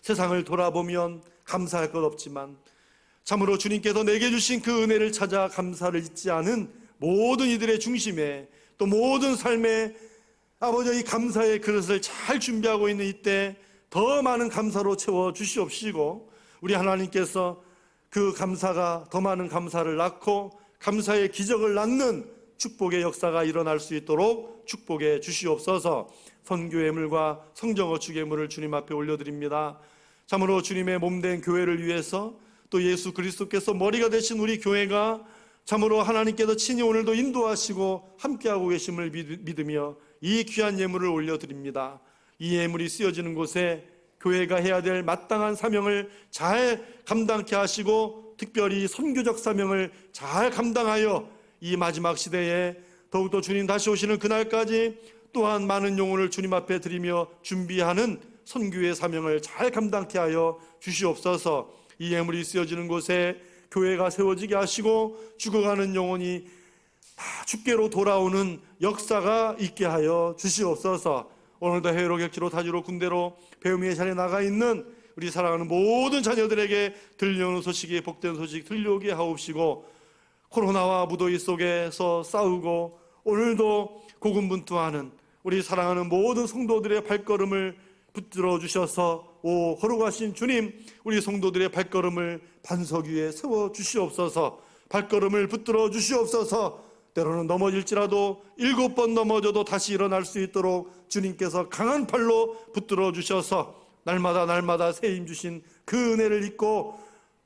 세상을 돌아보면 감사할 것 없지만 참으로 주님께서 내게 주신 그 은혜를 찾아 감사를 잊지 않은 모든 이들의 중심에 또 모든 삶에 아버지 이 감사의 그릇을 잘 준비하고 있는 이때 더 많은 감사로 채워 주시옵시고 우리 하나님께서 그 감사가 더 많은 감사를 낳고 감사의 기적을 낳는 축복의 역사가 일어날 수 있도록 축복해 주시옵소서. 선교 예물과 성정 어축 예물을 주님 앞에 올려드립니다. 참으로 주님의 몸된 교회를 위해서 또 예수 그리스도께서 머리가 되신 우리 교회가 참으로 하나님께서 친히 오늘도 인도하시고 함께하고 계심을 믿으며 이 귀한 예물을 올려드립니다. 이 예물이 쓰여지는 곳에 교회가 해야 될 마땅한 사명을 잘 감당케 하시고 특별히 선교적 사명을 잘 감당하여 이 마지막 시대에 더욱더 주님 다시 오시는 그날까지 또한 많은 영혼을 주님 앞에 드리며 준비하는 선교의 사명을 잘 감당케 하여 주시옵소서. 이 예물이 쓰여지는 곳에 교회가 세워지게 하시고 죽어가는 영혼이 다 주께로 돌아오는 역사가 있게 하여 주시옵소서. 오늘도 해외로 객지로 타지로 군대로 배움의 자리에 나가 있는 우리 사랑하는 모든 자녀들에게 들려오는 소식이 복된 소식 들려오게 하옵시고 코로나와 무더위 속에서 싸우고 오늘도 고군분투하는 우리 사랑하는 모든 성도들의 발걸음을 붙들어 주셔서 오 거룩하신 주님 우리 성도들의 발걸음을 반석 위에 세워 주시옵소서. 발걸음을 붙들어 주시옵소서. 때로는 넘어질지라도 7번 넘어져도 다시 일어날 수 있도록 주님께서 강한 팔로 붙들어 주셔서 날마다 새 힘 주신 그 은혜를 잊고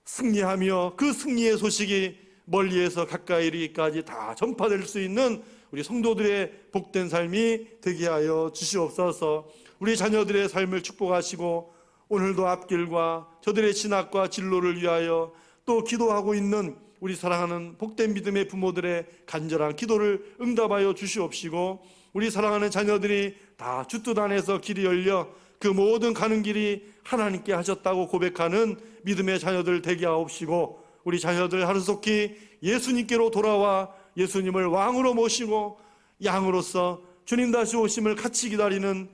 승리하며 그 승리의 소식이 멀리에서 가까이 이르기까지 다 전파될 수 있는 우리 성도들의 복된 삶이 되게 하여 주시옵소서. 우리 자녀들의 삶을 축복하시고 오늘도 앞길과 저들의 진학과 진로를 위하여 또 기도하고 있는 우리 사랑하는 복된 믿음의 부모들의 간절한 기도를 응답하여 주시옵시고 우리 사랑하는 자녀들이 다 주뜻 안에서 길이 열려 그 모든 가는 길이 하나님께 하셨다고 고백하는 믿음의 자녀들 되게 하옵시고 우리 자녀들 하루속히 예수님께로 돌아와 예수님을 왕으로 모시고 양으로서 주님 다시 오심을 같이 기다리는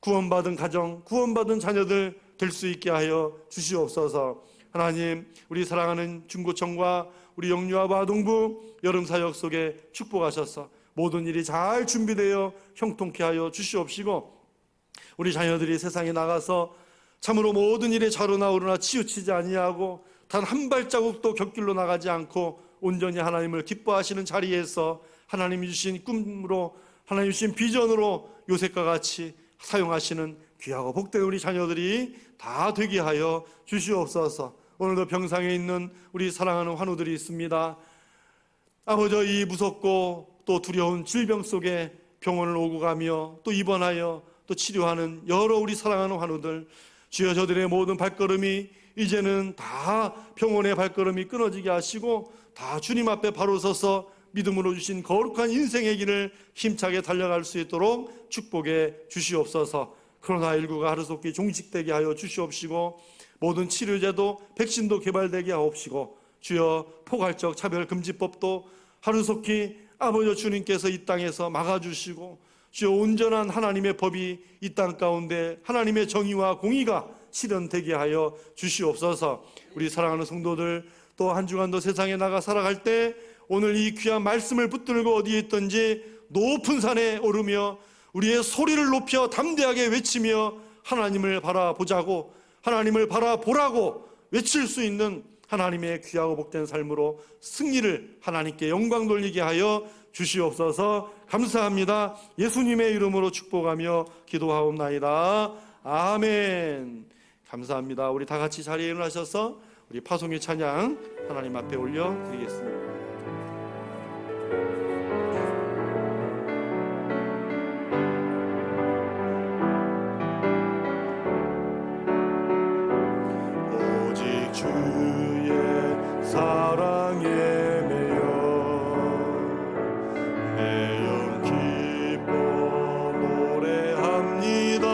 구원받은 가정, 구원받은 자녀들 될 수 있게 하여 주시옵소서. 하나님 우리 사랑하는 중고청과 우리 영유아부 아동부 여름사역 속에 축복하셔서 모든 일이 잘 준비되어 형통케 하여 주시옵시고 우리 자녀들이 세상에 나가서 참으로 모든 일에 자로나 오르나 치우치지 아니하고 단 한 발자국도 곁길로 나가지 않고 온전히 하나님을 기뻐하시는 자리에서 하나님이 주신 꿈으로 하나님이 주신 비전으로 요셉과 같이 사용하시는 귀하고 복된 우리 자녀들이 다 되게 하여 주시옵소서. 오늘도 병상에 있는 우리 사랑하는 환우들이 있습니다. 아버지 이 무섭고 또 두려운 질병 속에 병원을 오고 가며 또 입원하여 또 치료하는 여러 우리 사랑하는 환우들 주여 저들의 모든 발걸음이 이제는 다 병원의 발걸음이 끊어지게 하시고 다 주님 앞에 바로 서서 믿음으로 주신 거룩한 인생의 길을 힘차게 달려갈 수 있도록 축복해 주시옵소서. 코로나19가 하루속히 종식되게 하여 주시옵시고 모든 치료제도 백신도 개발되게 하옵시고 주여 포괄적 차별금지법도 하루속히 아버지 주님께서 이 땅에서 막아주시고 주여 온전한 하나님의 법이 이 땅 가운데 하나님의 정의와 공의가 실현되게 하여 주시옵소서. 우리 사랑하는 성도들 또 한 주간도 세상에 나가 살아갈 때 오늘 이 귀한 말씀을 붙들고 어디에 있든지 높은 산에 오르며 우리의 소리를 높여 담대하게 외치며 하나님을 바라보자고 하나님을 바라보라고 외칠 수 있는 하나님의 귀하고 복된 삶으로 승리를 하나님께 영광 돌리게 하여 주시옵소서. 감사합니다. 예수님의 이름으로 축복하며 기도하옵나이다. 아멘. 감사합니다. 우리 다 같이 자리에 일어나셔서 우리 파송의 찬양 하나님 앞에 올려 드리겠습니다. 오직 주의 사랑에 매여 내 영 기뻐 노래합니다.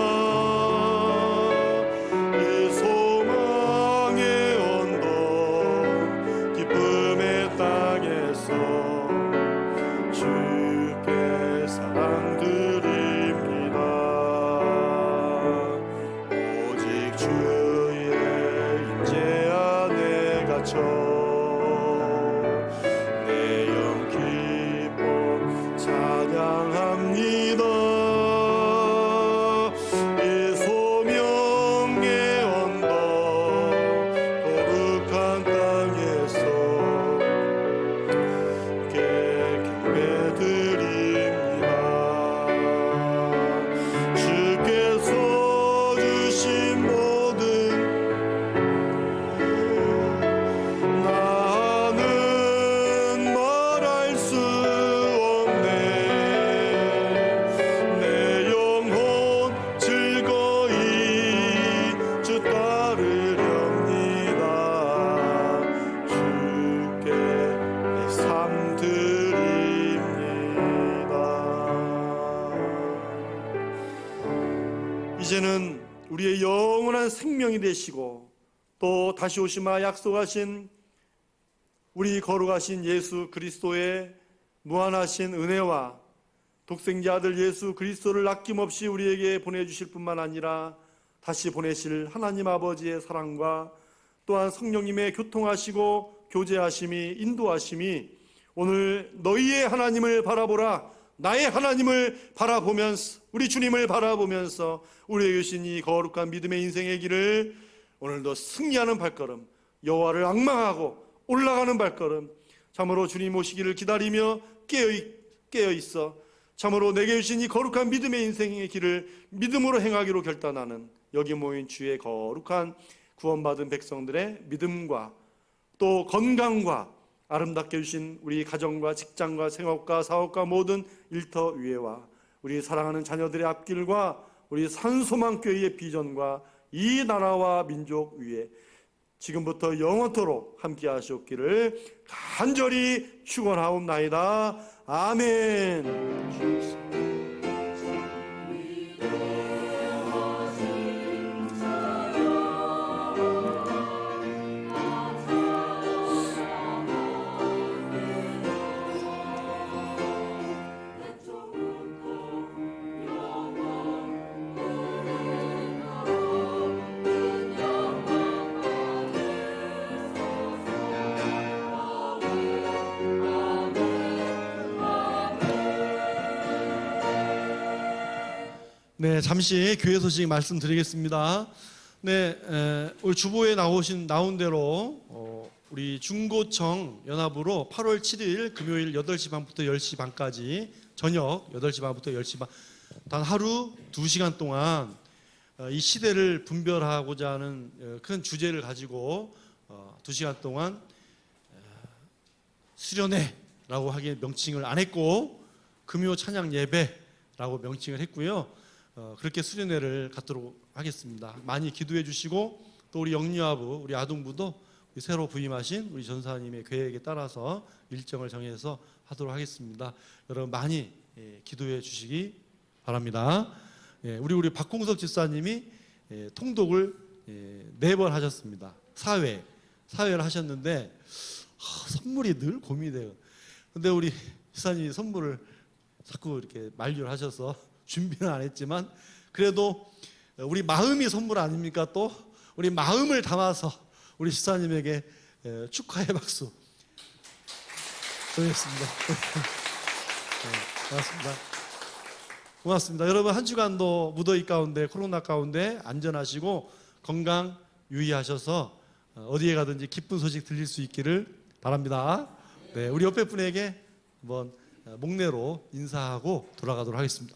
이 소망의 언덕 기쁨의 땅에서 주께 사랑 드립니다. 오직 주의 임재 안에 갇혀 내 영 기뻐 찬양합니다. 이 소명의 언덕 거룩한 땅에서 주께 경배드립니다. 주께서 주신 모든 나는 말할 수 없네. 내 영혼 즐거이 주 따르렵니다. 주께 내 삶 드립니다. 이제는 우리의 영원한 생명이 되시고 또 다시 오시마 약속하신 우리 거룩하신 예수 그리스도의 무한하신 은혜와 독생자 아들 예수 그리스도를 아낌없이 우리에게 보내주실 뿐만 아니라 다시 보내실 하나님 아버지의 사랑과 또한 성령님의 교통하시고 교제하심이 인도하심이 오늘 너희의 하나님을 바라보라 나의 하나님을 바라보면서 우리 주님을 바라보면서 우리에게 주신 이 거룩한 믿음의 인생의 길을 오늘도 승리하는 발걸음 여호와를 앙망하고 올라가는 발걸음 참으로 주님 오시기를 기다리며 깨어있어 참으로 내게 주신 이 거룩한 믿음의 인생의 길을 믿음으로 행하기로 결단하는 여기 모인 주의 거룩한 구원받은 백성들의 믿음과 또 건강과 아름답게 주신 우리 가정과 직장과 생업과 사업과 모든 일터 위에와 우리 사랑하는 자녀들의 앞길과 우리 산소망교회의 비전과 이 나라와 민족 위에 지금부터 영원토록 함께 하시옵기를 간절히 축원하옵나이다. 아멘. 네, 잠시 교회 소식 말씀드리겠습니다. 네, 우리 주보에 나온 대로 우리 중고청 연합으로 8월 7일 금요일 8시 반부터 10시 반까지 저녁 8시 반부터 10시 반 단 하루 2시간 동안 이 시대를 분별하고자 하는 큰 주제를 가지고 2시간 동안 수련회라고 하기에 명칭을 안 했고 금요 찬양 예배라고 명칭을 했고요. 그렇게 수련회를 갖도록 하겠습니다. 많이 기도해 주시고 또 우리 영유아부, 우리 아동부도 우리 새로 부임하신 우리 전사님의 계획에 따라서 일정을 정해서 하도록 하겠습니다. 여러분 많이 기도해 주시기 바랍니다. 우리 박홍석 집사님이 통독을 4번 하셨습니다. 사회를 하셨는데
선물이 늘 고민이 돼요. 근데 우리 시사님이 선물을 자꾸 이렇게 만류를 하셔서 준비는 안 했지만 그래도 우리 마음이 선물 아닙니까? 또 우리 마음을 담아서 우리 시사님에게 축하의 박수 드리겠습니다. 고맙습니다. 고맙습니다. 여러분 한 주간도 무더위 가운데 코로나 가운데 안전하시고 건강 유의하셔서 어디에 가든지 기쁜 소식 들릴 수 있기를 바랍니다. 네, 우리 옆에 분에게 한번 목례로 인사하고 돌아가도록 하겠습니다.